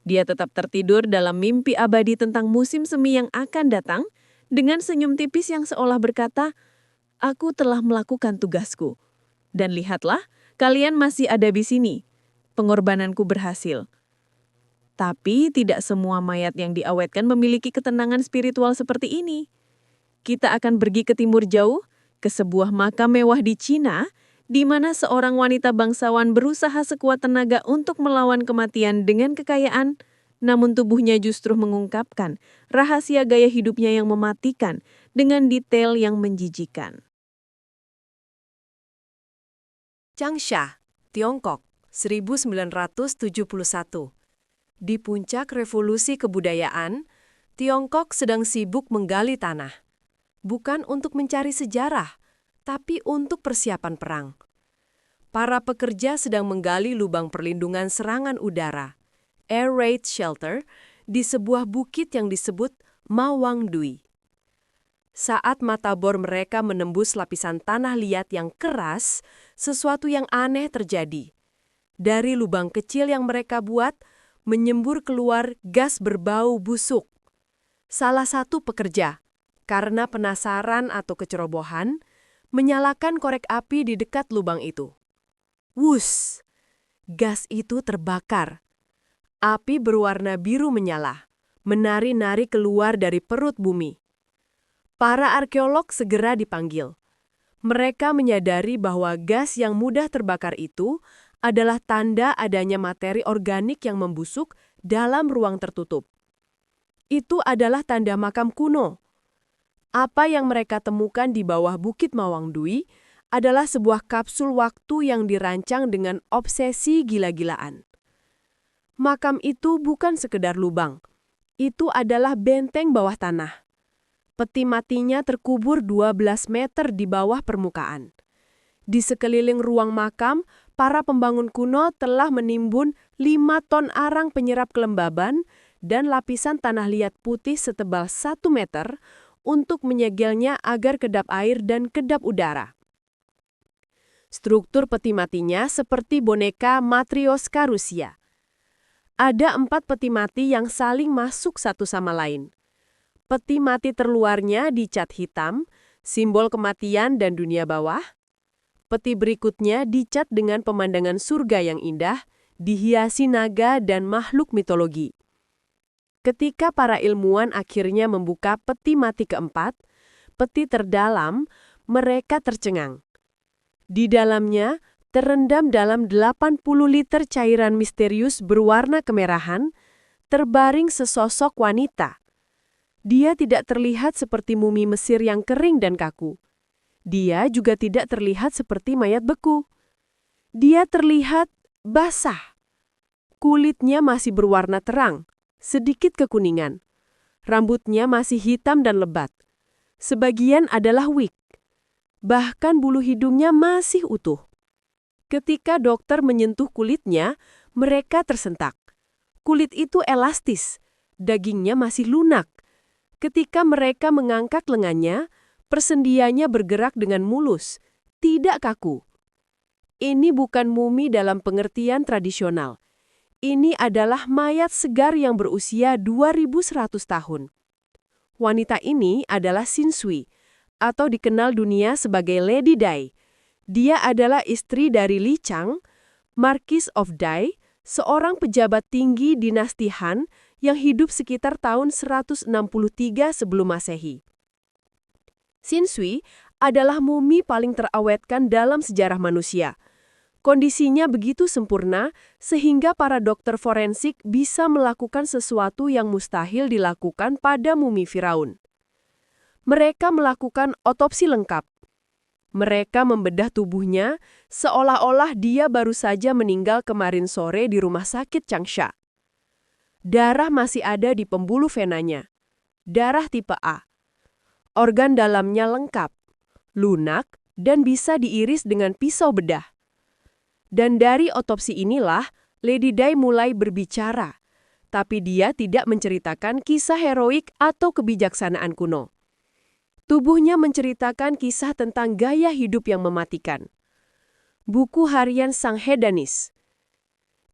Dia tetap tertidur dalam mimpi abadi tentang musim semi yang akan datang, dengan senyum tipis yang seolah berkata, "Aku telah melakukan tugasku. Dan lihatlah, kalian masih ada di sini. Pengorbananku berhasil." Tapi tidak semua mayat yang diawetkan memiliki ketenangan spiritual seperti ini. Kita akan pergi ke timur jauh, ke sebuah makam mewah di Cina, di mana seorang wanita bangsawan berusaha sekuat tenaga untuk melawan kematian dengan kekayaan, namun tubuhnya justru mengungkapkan rahasia gaya hidupnya yang mematikan dengan detail yang menjijikan. Changsha, Tiongkok, 1971. Di puncak revolusi kebudayaan, Tiongkok sedang sibuk menggali tanah. Bukan untuk mencari sejarah, tapi untuk persiapan perang. Para pekerja sedang menggali lubang perlindungan serangan udara, Air Raid Shelter, di sebuah bukit yang disebut Mawangdui. Saat mata bor mereka menembus lapisan tanah liat yang keras, sesuatu yang aneh terjadi. Dari lubang kecil yang mereka buat, menyembur keluar gas berbau busuk. Salah satu pekerja, karena penasaran atau kecerobohan, menyalakan korek api di dekat lubang itu. Wus! Gas itu terbakar. Api berwarna biru menyala, menari-nari keluar dari perut bumi. Para arkeolog segera dipanggil. Mereka menyadari bahwa gas yang mudah terbakar itu adalah tanda adanya materi organik yang membusuk dalam ruang tertutup. Itu adalah tanda makam kuno. Apa yang mereka temukan di bawah Bukit Mawangdui adalah sebuah kapsul waktu yang dirancang dengan obsesi gila-gilaan. Makam itu bukan sekedar lubang. Itu adalah benteng bawah tanah. Peti matinya terkubur 12 meter di bawah permukaan. Di sekeliling ruang makam, para pembangun kuno telah menimbun 5 ton arang penyerap kelembaban dan lapisan tanah liat putih setebal 1 meter untuk menyegelnya agar kedap air dan kedap udara. Struktur peti matinya seperti boneka Matryoshka Rusia. Ada 4 peti mati yang saling masuk satu sama lain. Peti mati terluarnya dicat hitam, simbol kematian dan dunia bawah. Peti berikutnya dicat dengan pemandangan surga yang indah, dihiasi naga dan makhluk mitologi. Ketika para ilmuwan akhirnya membuka peti mati keempat, peti terdalam, mereka tercengang. Di dalamnya terendam dalam 80 liter cairan misterius berwarna kemerahan, terbaring sesosok wanita. Dia tidak terlihat seperti mumi Mesir yang kering dan kaku. Dia juga tidak terlihat seperti mayat beku. Dia terlihat basah. Kulitnya masih berwarna terang, sedikit kekuningan. Rambutnya masih hitam dan lebat. Sebagian adalah wig. Bahkan bulu hidungnya masih utuh. Ketika dokter menyentuh kulitnya, mereka tersentak. Kulit itu elastis, dagingnya masih lunak. Ketika mereka mengangkat lengannya, persendiannya bergerak dengan mulus, tidak kaku. Ini bukan mumi dalam pengertian tradisional. Ini adalah mayat segar yang berusia 2100 tahun. Wanita ini adalah Sinsui, atau dikenal dunia sebagai Lady Dai. Dia adalah istri dari Li Chang, Marquis of Dai, seorang pejabat tinggi dinasti Han yang hidup sekitar tahun 163 sebelum Masehi. Sinsui adalah mumi paling terawetkan dalam sejarah manusia. Kondisinya begitu sempurna sehingga para dokter forensik bisa melakukan sesuatu yang mustahil dilakukan pada mumi Firaun. Mereka melakukan otopsi lengkap. Mereka membedah tubuhnya seolah-olah dia baru saja meninggal kemarin sore di rumah sakit Changsha. Darah masih ada di pembuluh venanya. Darah tipe A. Organ dalamnya lengkap, lunak, dan bisa diiris dengan pisau bedah. Dan dari otopsi inilah, Lady Dai mulai berbicara. Tapi dia tidak menceritakan kisah heroik atau kebijaksanaan kuno. Tubuhnya menceritakan kisah tentang gaya hidup yang mematikan. Buku harian sang hedonis.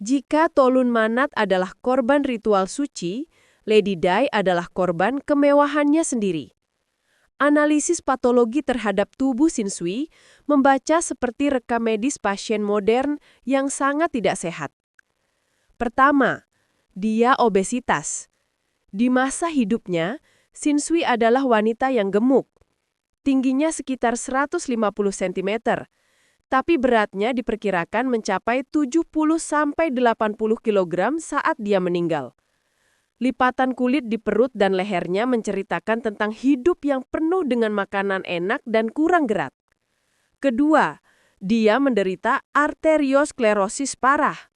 Jika Tolun Manat adalah korban ritual suci, Lady Dai adalah korban kemewahannya sendiri. Analisis patologi terhadap tubuh Sinsui membaca seperti rekam medis pasien modern yang sangat tidak sehat. Pertama, dia obesitas. Di masa hidupnya, Sinsui adalah wanita yang gemuk. Tingginya sekitar 150 cm, tapi beratnya diperkirakan mencapai 70–80 kg saat dia meninggal. Lipatan kulit di perut dan lehernya menceritakan tentang hidup yang penuh dengan makanan enak dan kurang gerak. Kedua, dia menderita arteriosklerosis parah.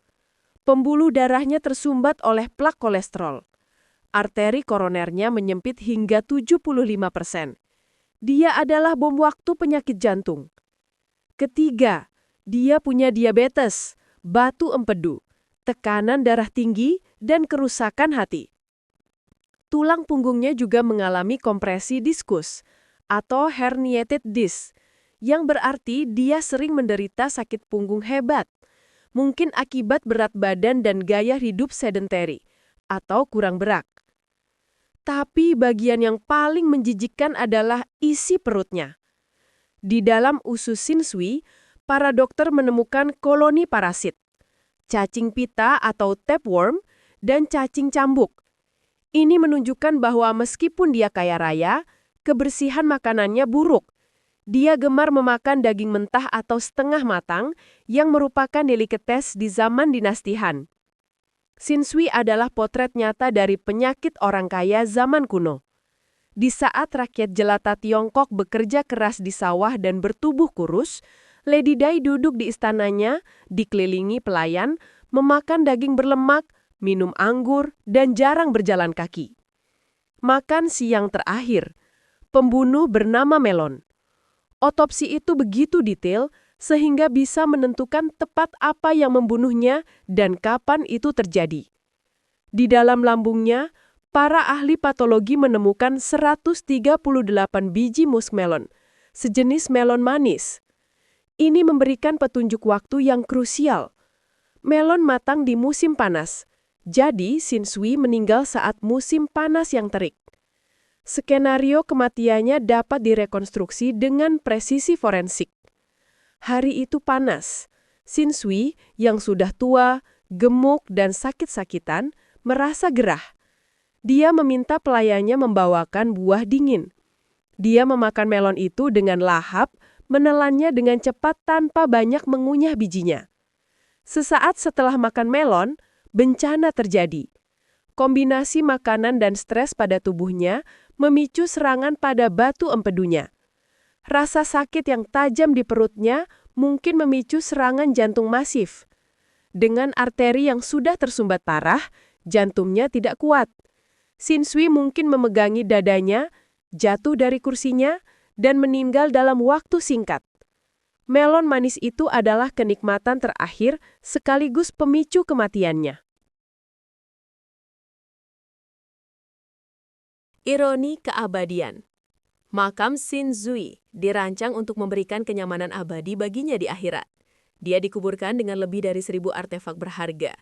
Pembuluh darahnya tersumbat oleh plak kolesterol. Arteri koronernya menyempit hingga 75%. Dia adalah bom waktu penyakit jantung. Ketiga, dia punya diabetes, batu empedu, tekanan darah tinggi, dan kerusakan hati. Tulang punggungnya juga mengalami kompresi diskus atau herniated disc, yang berarti dia sering menderita sakit punggung hebat, mungkin akibat berat badan dan gaya hidup sedentary atau kurang gerak. Tapi bagian yang paling menjijikkan adalah isi perutnya. Di dalam usus Sinsui, para dokter menemukan koloni parasit, cacing pita atau tapeworm, dan cacing cambuk. Ini menunjukkan bahwa meskipun dia kaya raya, kebersihan makanannya buruk. Dia gemar memakan daging mentah atau setengah matang yang merupakan delikates di zaman dinasti Han. Sinsui adalah potret nyata dari penyakit orang kaya zaman kuno. Di saat rakyat jelata Tiongkok bekerja keras di sawah dan bertubuh kurus, Lady Dai duduk di istananya, dikelilingi pelayan, memakan daging berlemak, minum anggur, dan jarang berjalan kaki. Makan siang terakhir, pembunuh bernama Melon. Otopsi itu begitu detail, sehingga bisa menentukan tepat apa yang membunuhnya dan kapan itu terjadi. Di dalam lambungnya, para ahli patologi menemukan 138 biji muskmelon, sejenis melon manis. Ini memberikan petunjuk waktu yang krusial. Melon matang di musim panas, jadi Sinsui meninggal saat musim panas yang terik. Skenario kematiannya dapat direkonstruksi dengan presisi forensik. Hari itu panas. Sinsui yang sudah tua, gemuk, dan sakit-sakitan merasa gerah. Dia meminta pelayannya membawakan buah dingin. Dia memakan melon itu dengan lahap, menelannya dengan cepat tanpa banyak mengunyah bijinya. Sesaat setelah makan melon, bencana terjadi. Kombinasi makanan dan stres pada tubuhnya memicu serangan pada batu empedunya. Rasa sakit yang tajam di perutnya mungkin memicu serangan jantung masif. Dengan arteri yang sudah tersumbat parah, jantungnya tidak kuat. Sinsui mungkin memegangi dadanya, jatuh dari kursinya, dan meninggal dalam waktu singkat. Melon manis itu adalah kenikmatan terakhir sekaligus pemicu kematiannya. Ironi keabadian. Makam Shinzui dirancang untuk memberikan kenyamanan abadi baginya di akhirat. Dia dikuburkan dengan lebih dari 1.000 artefak berharga.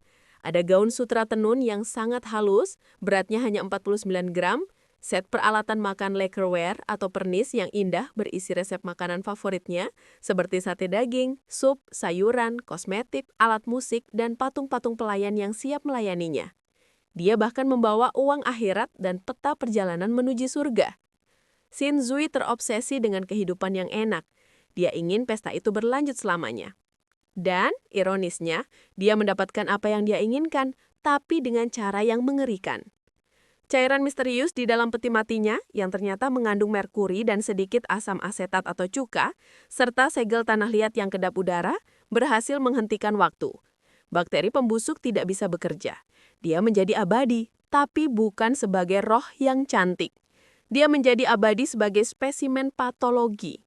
Ada gaun sutra tenun yang sangat halus, beratnya hanya 49 gram, set peralatan makan lacquerware atau pernis yang indah berisi resep makanan favoritnya, seperti sate daging, sup, sayuran, kosmetik, alat musik, dan patung-patung pelayan yang siap melayaninya. Dia bahkan membawa uang akhirat dan peta perjalanan menuju surga. Shinzui terobsesi dengan kehidupan yang enak. Dia ingin pesta itu berlanjut selamanya. Dan, ironisnya, dia mendapatkan apa yang dia inginkan, tapi dengan cara yang mengerikan. Cairan misterius di dalam peti matinya, yang ternyata mengandung merkuri dan sedikit asam asetat atau cuka, serta segel tanah liat yang kedap udara, berhasil menghentikan waktu. Bakteri pembusuk tidak bisa bekerja. Dia menjadi abadi, tapi bukan sebagai roh yang cantik. Dia menjadi abadi sebagai spesimen patologi.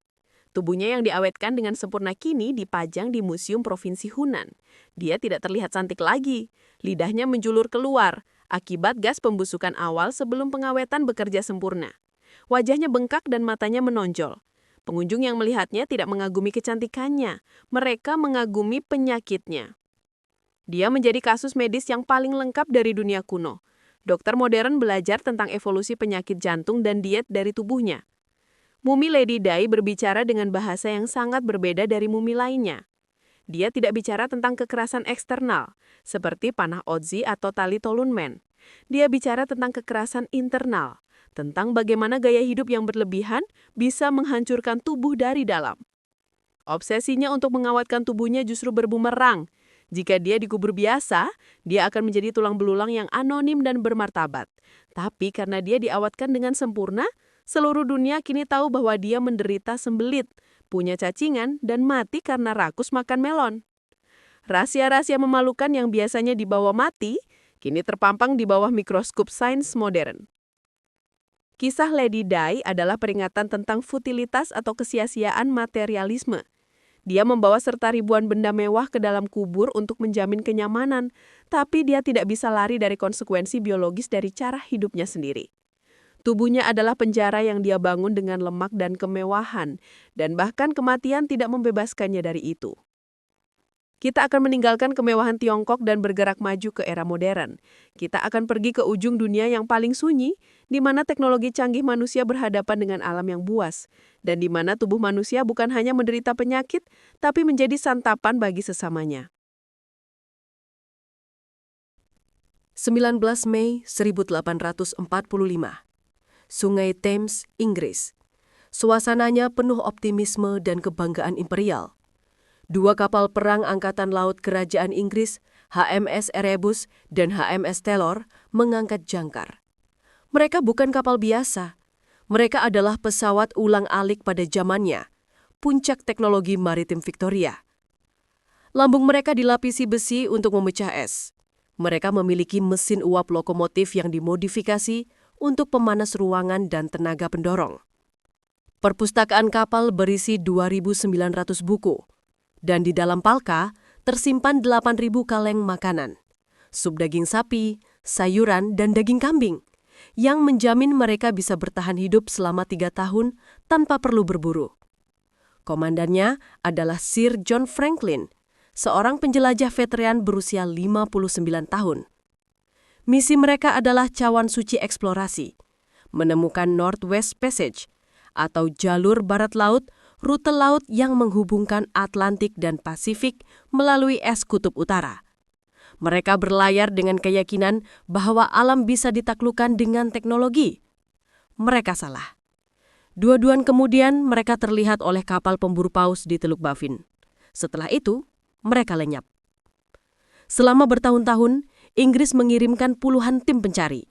Tubuhnya yang diawetkan dengan sempurna kini dipajang di Museum Provinsi Hunan. Dia tidak terlihat cantik lagi. Lidahnya menjulur keluar, akibat gas pembusukan awal sebelum pengawetan bekerja sempurna. Wajahnya bengkak dan matanya menonjol. Pengunjung yang melihatnya tidak mengagumi kecantikannya. Mereka mengagumi penyakitnya. Dia menjadi kasus medis yang paling lengkap dari dunia kuno. Dokter modern belajar tentang evolusi penyakit jantung dan diet dari tubuhnya. Mumi Lady Di berbicara dengan bahasa yang sangat berbeda dari mumi lainnya. Dia tidak bicara tentang kekerasan eksternal, seperti panah Ozi atau tali Tolunmen. Dia bicara tentang kekerasan internal, tentang bagaimana gaya hidup yang berlebihan bisa menghancurkan tubuh dari dalam. Obsesinya untuk mengawetkan tubuhnya justru berbumerang. Jika dia dikubur biasa, dia akan menjadi tulang belulang yang anonim dan bermartabat. Tapi karena dia diawetkan dengan sempurna, seluruh dunia kini tahu bahwa dia menderita sembelit, punya cacingan, dan mati karena rakus makan melon. Rahasia-rahasia memalukan yang biasanya dibawa mati, kini terpampang di bawah mikroskop sains modern. Kisah Lady Di adalah peringatan tentang futilitas atau kesia-siaan materialisme. Dia membawa serta ribuan benda mewah ke dalam kubur untuk menjamin kenyamanan, tapi dia tidak bisa lari dari konsekuensi biologis dari cara hidupnya sendiri. Tubuhnya adalah penjara yang dia bangun dengan lemak dan kemewahan, dan bahkan kematian tidak membebaskannya dari itu. Kita akan meninggalkan kemewahan Tiongkok dan bergerak maju ke era modern. Kita akan pergi ke ujung dunia yang paling sunyi, di mana teknologi canggih manusia berhadapan dengan alam yang buas, dan di mana tubuh manusia bukan hanya menderita penyakit, tapi menjadi santapan bagi sesamanya. 19 Mei 1845. Sungai Thames, Inggris. Suasananya penuh optimisme dan kebanggaan imperial. 2 kapal perang Angkatan Laut Kerajaan Inggris, HMS Erebus dan HMS Taylor, mengangkat jangkar. Mereka bukan kapal biasa. Mereka adalah pesawat ulang-alik pada zamannya, puncak teknologi maritim Victoria. Lambung mereka dilapisi besi untuk memecah es. Mereka memiliki mesin uap lokomotif yang dimodifikasi untuk pemanas ruangan dan tenaga pendorong. Perpustakaan kapal berisi 2.900 buku. Dan di dalam palka tersimpan 8.000 kaleng makanan, sup daging sapi, sayuran, dan daging kambing, yang menjamin mereka bisa bertahan hidup selama 3 tahun tanpa perlu berburu. Komandannya adalah Sir John Franklin, seorang penjelajah veteran berusia 59 tahun. Misi mereka adalah cawan suci eksplorasi, menemukan Northwest Passage, atau jalur barat laut, rute laut yang menghubungkan Atlantik dan Pasifik melalui es kutub utara. Mereka berlayar dengan keyakinan bahwa alam bisa ditaklukkan dengan teknologi. Mereka salah. 2 bulan kemudian mereka terlihat oleh kapal pemburu paus di Teluk Baffin. Setelah itu, mereka lenyap. Selama bertahun-tahun, Inggris mengirimkan puluhan tim pencari.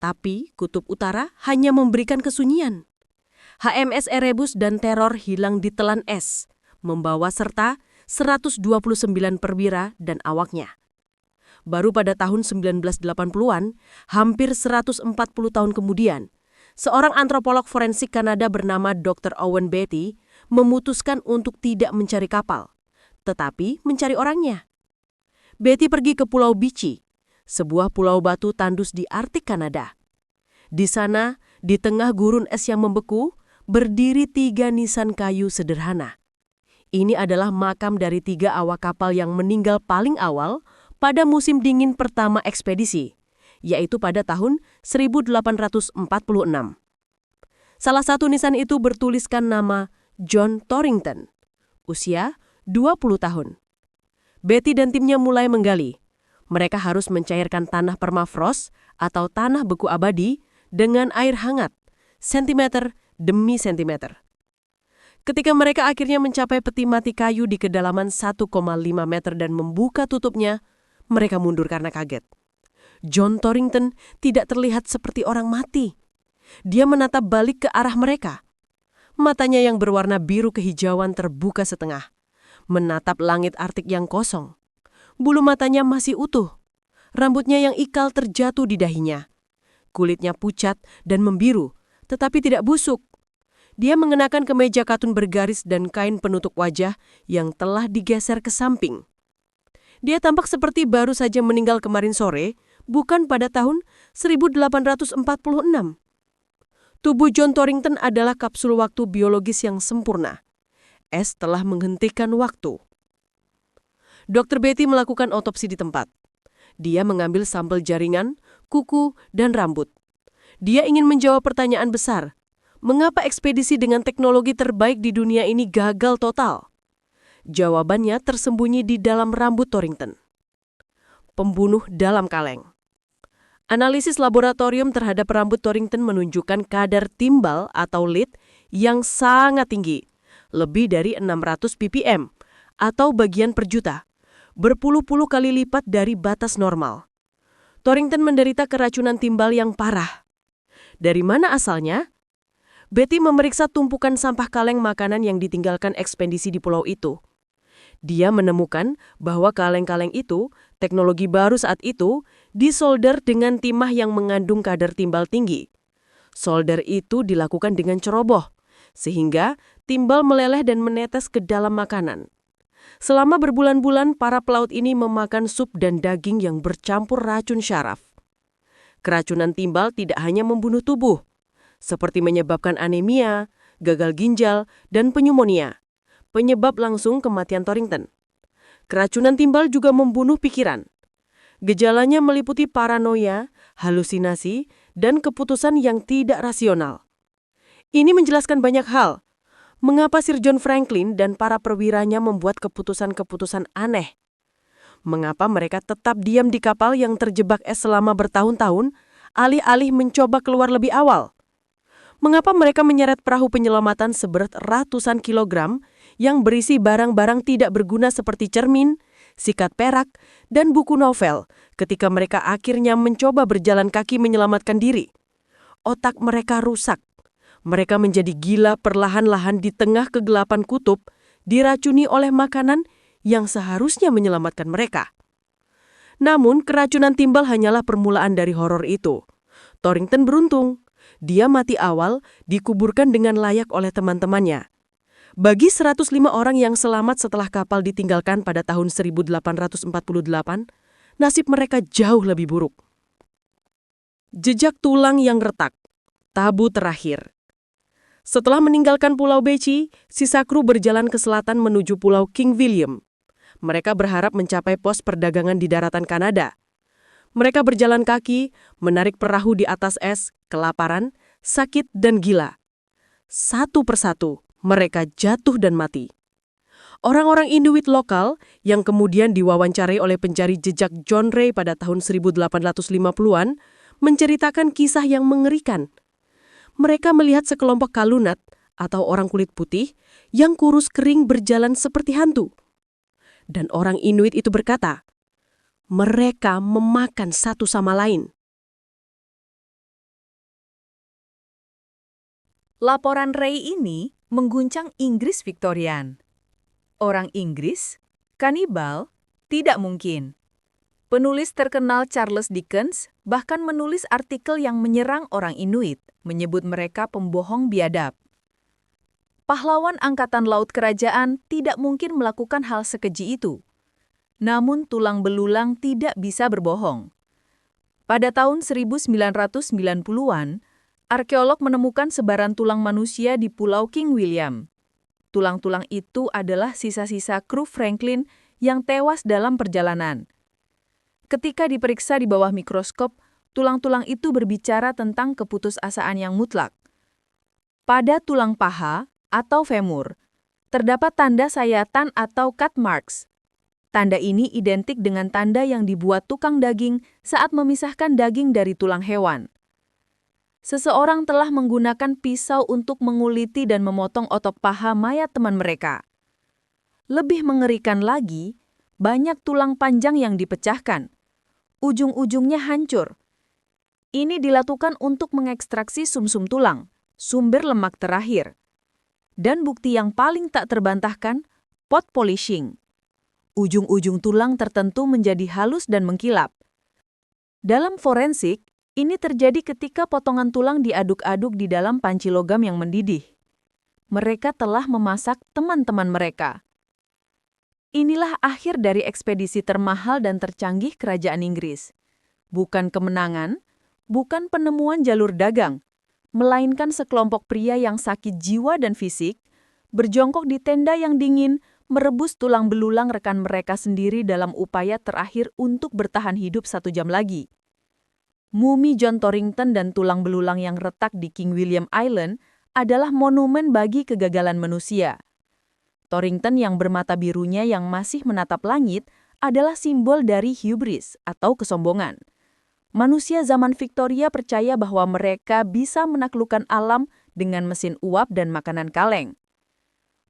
Tapi Kutub Utara hanya memberikan kesunyian. HMS Erebus dan Terror hilang di telan es, membawa serta 129 perwira dan awaknya. Baru pada tahun 1980-an, hampir 140 tahun kemudian, seorang antropolog forensik Kanada bernama Dr. Owen Beatty memutuskan untuk tidak mencari kapal, tetapi mencari orangnya. Betty pergi ke Pulau Beechey, sebuah pulau batu tandus di Arktik Kanada. Di sana, di tengah gurun es yang membeku, berdiri 3 nisan kayu sederhana. Ini adalah makam dari 3 awak kapal yang meninggal paling awal pada musim dingin pertama ekspedisi, yaitu pada tahun 1846. Salah satu nisan itu bertuliskan nama John Torrington, usia 20 tahun. Betty dan timnya mulai menggali. Mereka harus mencairkan tanah permafrost atau tanah beku abadi dengan air hangat, sentimeter demi sentimeter. Ketika mereka akhirnya mencapai peti mati kayu di kedalaman 1,5 meter dan membuka tutupnya, mereka mundur karena kaget. John Torrington tidak terlihat seperti orang mati. Dia menatap balik ke arah mereka. Matanya yang berwarna biru kehijauan terbuka setengah, menatap langit Arktik yang kosong. Bulu matanya masih utuh. Rambutnya yang ikal terjatuh di dahinya. Kulitnya pucat dan membiru, tetapi tidak busuk. Dia mengenakan kemeja katun bergaris dan kain penutup wajah yang telah digeser ke samping. Dia tampak seperti baru saja meninggal kemarin sore, bukan pada tahun 1846. Tubuh John Torrington adalah kapsul waktu biologis yang sempurna. Es telah menghentikan waktu. Dr. Betty melakukan otopsi di tempat. Dia mengambil sampel jaringan, kuku, dan rambut. Dia ingin menjawab pertanyaan besar. Mengapa ekspedisi dengan teknologi terbaik di dunia ini gagal total? Jawabannya tersembunyi di dalam rambut Torrington. Pembunuh dalam kaleng. Analisis laboratorium terhadap rambut Torrington menunjukkan kadar timbal atau lead yang sangat tinggi, lebih dari 600 ppm atau bagian per juta, berpuluh-puluh kali lipat dari batas normal. Torrington menderita keracunan timbal yang parah. Dari mana asalnya? Betty memeriksa tumpukan sampah kaleng makanan yang ditinggalkan ekspedisi di pulau itu. Dia menemukan bahwa kaleng-kaleng itu, teknologi baru saat itu, disolder dengan timah yang mengandung kadar timbal tinggi. Solder itu dilakukan dengan ceroboh, sehingga timbal meleleh dan menetes ke dalam makanan. Selama berbulan-bulan, para pelaut ini memakan sup dan daging yang bercampur racun syaraf. Keracunan timbal tidak hanya membunuh tubuh, seperti menyebabkan anemia, gagal ginjal, dan pneumonia, penyebab langsung kematian Torrington. Keracunan timbal juga membunuh pikiran. Gejalanya meliputi paranoia, halusinasi, dan keputusan yang tidak rasional. Ini menjelaskan banyak hal. Mengapa Sir John Franklin dan para perwiranya membuat keputusan-keputusan aneh? Mengapa mereka tetap diam di kapal yang terjebak es selama bertahun-tahun, alih-alih mencoba keluar lebih awal? Mengapa mereka menyeret perahu penyelamatan seberat ratusan kilogram yang berisi barang-barang tidak berguna seperti cermin, sikat perak, dan buku novel ketika mereka akhirnya mencoba berjalan kaki menyelamatkan diri? Otak mereka rusak. Mereka menjadi gila perlahan-lahan di tengah kegelapan kutub, diracuni oleh makanan yang seharusnya menyelamatkan mereka. Namun, keracunan timbal hanyalah permulaan dari horor itu. Torrington beruntung. Dia mati awal, dikuburkan dengan layak oleh teman-temannya. Bagi 105 orang yang selamat setelah kapal ditinggalkan pada tahun 1848, nasib mereka jauh lebih buruk. Jejak tulang yang retak. Tabu terakhir. Setelah meninggalkan Pulau Beechey, sisa kru berjalan ke selatan menuju Pulau King William. Mereka berharap mencapai pos perdagangan di daratan Kanada. Mereka berjalan kaki, menarik perahu di atas es, kelaparan, sakit, dan gila. Satu persatu, mereka jatuh dan mati. Orang-orang Inuit lokal yang kemudian diwawancarai oleh pencari jejak John Ray pada tahun 1850-an menceritakan kisah yang mengerikan. Mereka melihat sekelompok kalunat atau orang kulit putih yang kurus kering berjalan seperti hantu. Dan orang Inuit itu berkata, mereka memakan satu sama lain. Laporan Ray ini mengguncang Inggris Viktorian. Orang Inggris, kanibal, tidak mungkin. Penulis terkenal Charles Dickens bahkan menulis artikel yang menyerang orang Inuit, menyebut mereka pembohong biadab. Pahlawan Angkatan Laut Kerajaan tidak mungkin melakukan hal sekeji itu. Namun tulang belulang tidak bisa berbohong. Pada tahun 1990-an, arkeolog menemukan sebaran tulang manusia di Pulau King William. Tulang-tulang itu adalah sisa-sisa kru Franklin yang tewas dalam perjalanan. Ketika diperiksa di bawah mikroskop, tulang-tulang itu berbicara tentang keputusasaan yang mutlak. Pada tulang paha atau femur, terdapat tanda sayatan atau cut marks. Tanda ini identik dengan tanda yang dibuat tukang daging saat memisahkan daging dari tulang hewan. Seseorang telah menggunakan pisau untuk menguliti dan memotong otot paha mayat teman mereka. Lebih mengerikan lagi, banyak tulang panjang yang dipecahkan. Ujung-ujungnya hancur. Ini dilakukan untuk mengekstraksi sumsum tulang, sumber lemak terakhir. Dan bukti yang paling tak terbantahkan, pot polishing. Ujung-ujung tulang tertentu menjadi halus dan mengkilap. Dalam forensik, ini terjadi ketika potongan tulang diaduk-aduk di dalam panci logam yang mendidih. Mereka telah memasak teman-teman mereka. Inilah akhir dari ekspedisi termahal dan tercanggih kerajaan Inggris. Bukan kemenangan, bukan penemuan jalur dagang, melainkan sekelompok pria yang sakit jiwa dan fisik, berjongkok di tenda yang dingin, merebus tulang belulang rekan mereka sendiri dalam upaya terakhir untuk bertahan hidup 1 jam lagi. Mumi John Torrington dan tulang belulang yang retak di King William Island adalah monumen bagi kegagalan manusia. Torrington yang bermata birunya yang masih menatap langit adalah simbol dari hubris atau kesombongan. Manusia zaman Victoria percaya bahwa mereka bisa menaklukkan alam dengan mesin uap dan makanan kaleng.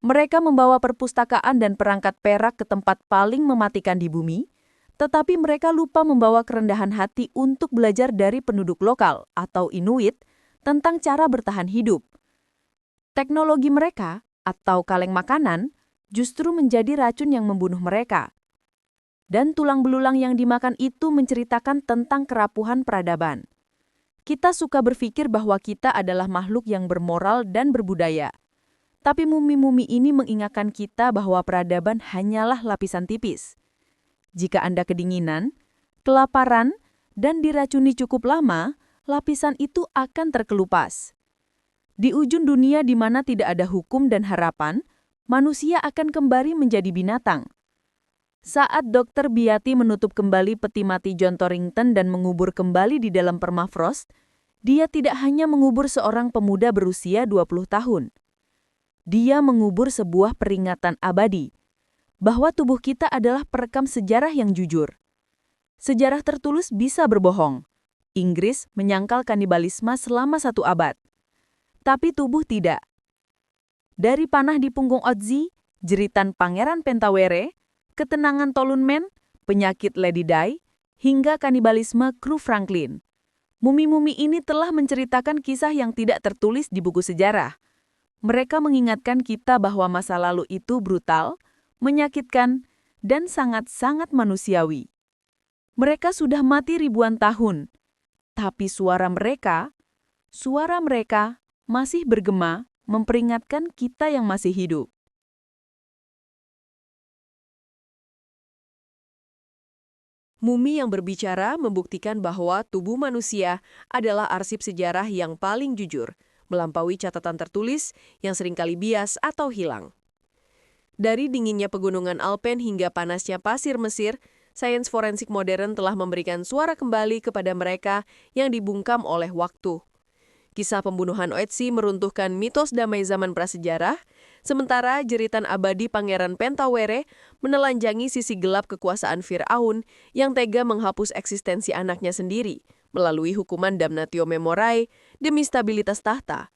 Mereka membawa perpustakaan dan perangkat perak ke tempat paling mematikan di bumi, tetapi mereka lupa membawa kerendahan hati untuk belajar dari penduduk lokal atau Inuit tentang cara bertahan hidup. Teknologi mereka, atau kaleng makanan, justru menjadi racun yang membunuh mereka. Dan tulang belulang yang dimakan itu menceritakan tentang kerapuhan peradaban. Kita suka berpikir bahwa kita adalah makhluk yang bermoral dan berbudaya. Tapi mumi-mumi ini mengingatkan kita bahwa peradaban hanyalah lapisan tipis. Jika Anda kedinginan, kelaparan, dan diracuni cukup lama, lapisan itu akan terkelupas. Di ujung dunia di mana tidak ada hukum dan harapan, manusia akan kembali menjadi binatang. Saat Dr. Beatty menutup kembali peti mati John Torrington dan mengubur kembali di dalam permafrost, dia tidak hanya mengubur seorang pemuda berusia 20 tahun. Dia mengubur sebuah peringatan abadi, bahwa tubuh kita adalah perekam sejarah yang jujur. Sejarah tertulis bisa berbohong. Inggris menyangkal kanibalisme selama 1 abad. Tapi tubuh tidak. Dari panah di punggung Otzi, jeritan Pangeran Pentawere, ketenangan Tolunmen, penyakit Lady Di, hingga kanibalisme kru Franklin. Mumi-mumi ini telah menceritakan kisah yang tidak tertulis di buku sejarah. Mereka mengingatkan kita bahwa masa lalu itu brutal, menyakitkan, dan sangat-sangat manusiawi. Mereka sudah mati ribuan tahun, tapi suara mereka masih bergema, memperingatkan kita yang masih hidup. Mumi yang berbicara membuktikan bahwa tubuh manusia adalah arsip sejarah yang paling jujur, melampaui catatan tertulis yang seringkali bias atau hilang. Dari dinginnya pegunungan Alpen hingga panasnya pasir Mesir, sains forensik modern telah memberikan suara kembali kepada mereka yang dibungkam oleh waktu. Kisah pembunuhan Ötzi meruntuhkan mitos damai zaman prasejarah, sementara jeritan abadi Pangeran Pentawere menelanjangi sisi gelap kekuasaan Firaun yang tega menghapus eksistensi anaknya sendiri melalui hukuman damnatio memorae demi stabilitas tahta.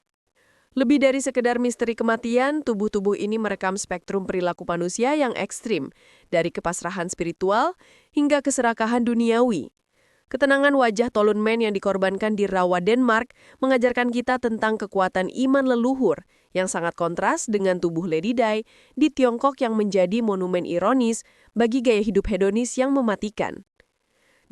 Lebih dari sekedar misteri kematian, tubuh-tubuh ini merekam spektrum perilaku manusia yang ekstrim, dari kepasrahan spiritual hingga keserakahan duniawi. Ketenangan wajah Tolunmen yang dikorbankan di rawa Denmark mengajarkan kita tentang kekuatan iman leluhur yang sangat kontras dengan tubuh Lady Di di Tiongkok yang menjadi monumen ironis bagi gaya hidup hedonis yang mematikan.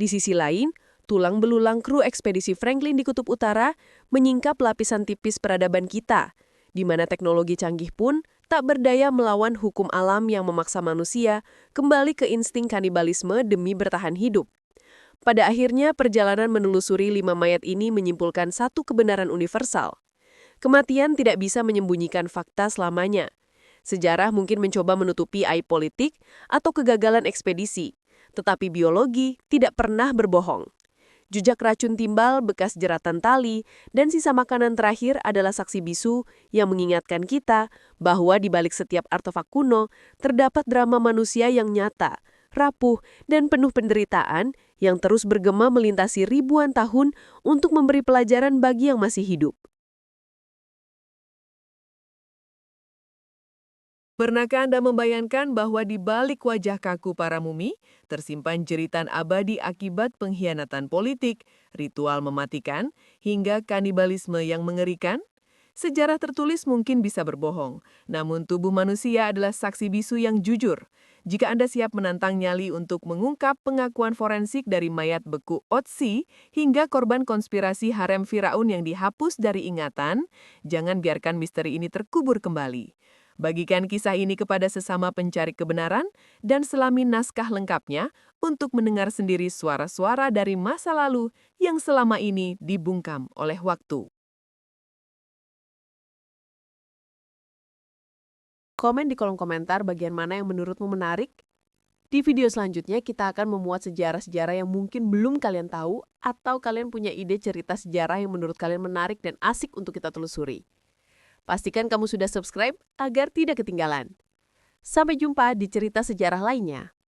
Di sisi lain, tulang belulang kru ekspedisi Franklin di Kutub Utara menyingkap lapisan tipis peradaban kita, di mana teknologi canggih pun tak berdaya melawan hukum alam yang memaksa manusia kembali ke insting kanibalisme demi bertahan hidup. Pada akhirnya, perjalanan menelusuri 5 mayat ini menyimpulkan satu kebenaran universal. Kematian tidak bisa menyembunyikan fakta selamanya. Sejarah mungkin mencoba menutupi aib politik atau kegagalan ekspedisi, tetapi biologi tidak pernah berbohong. Jejak racun timbal, bekas jeratan tali, dan sisa makanan terakhir adalah saksi bisu yang mengingatkan kita bahwa di balik setiap artefak kuno terdapat drama manusia yang nyata, rapuh, dan penuh penderitaan yang terus bergema melintasi ribuan tahun untuk memberi pelajaran bagi yang masih hidup. Pernahkah Anda membayangkan bahwa di balik wajah kaku para mumi tersimpan jeritan abadi akibat pengkhianatan politik, ritual mematikan, hingga kanibalisme yang mengerikan? Sejarah tertulis mungkin bisa berbohong, namun tubuh manusia adalah saksi bisu yang jujur. Jika Anda siap menantang nyali untuk mengungkap pengakuan forensik dari mayat beku Otzi hingga korban konspirasi harem Firaun yang dihapus dari ingatan, jangan biarkan misteri ini terkubur kembali. Bagikan kisah ini kepada sesama pencari kebenaran dan selami naskah lengkapnya untuk mendengar sendiri suara-suara dari masa lalu yang selama ini dibungkam oleh waktu. Komen di kolom komentar bagian mana yang menurutmu menarik. Di video selanjutnya kita akan memuat sejarah-sejarah yang mungkin belum kalian tahu atau kalian punya ide cerita sejarah yang menurut kalian menarik dan asik untuk kita telusuri. Pastikan kamu sudah subscribe agar tidak ketinggalan. Sampai jumpa di cerita sejarah lainnya.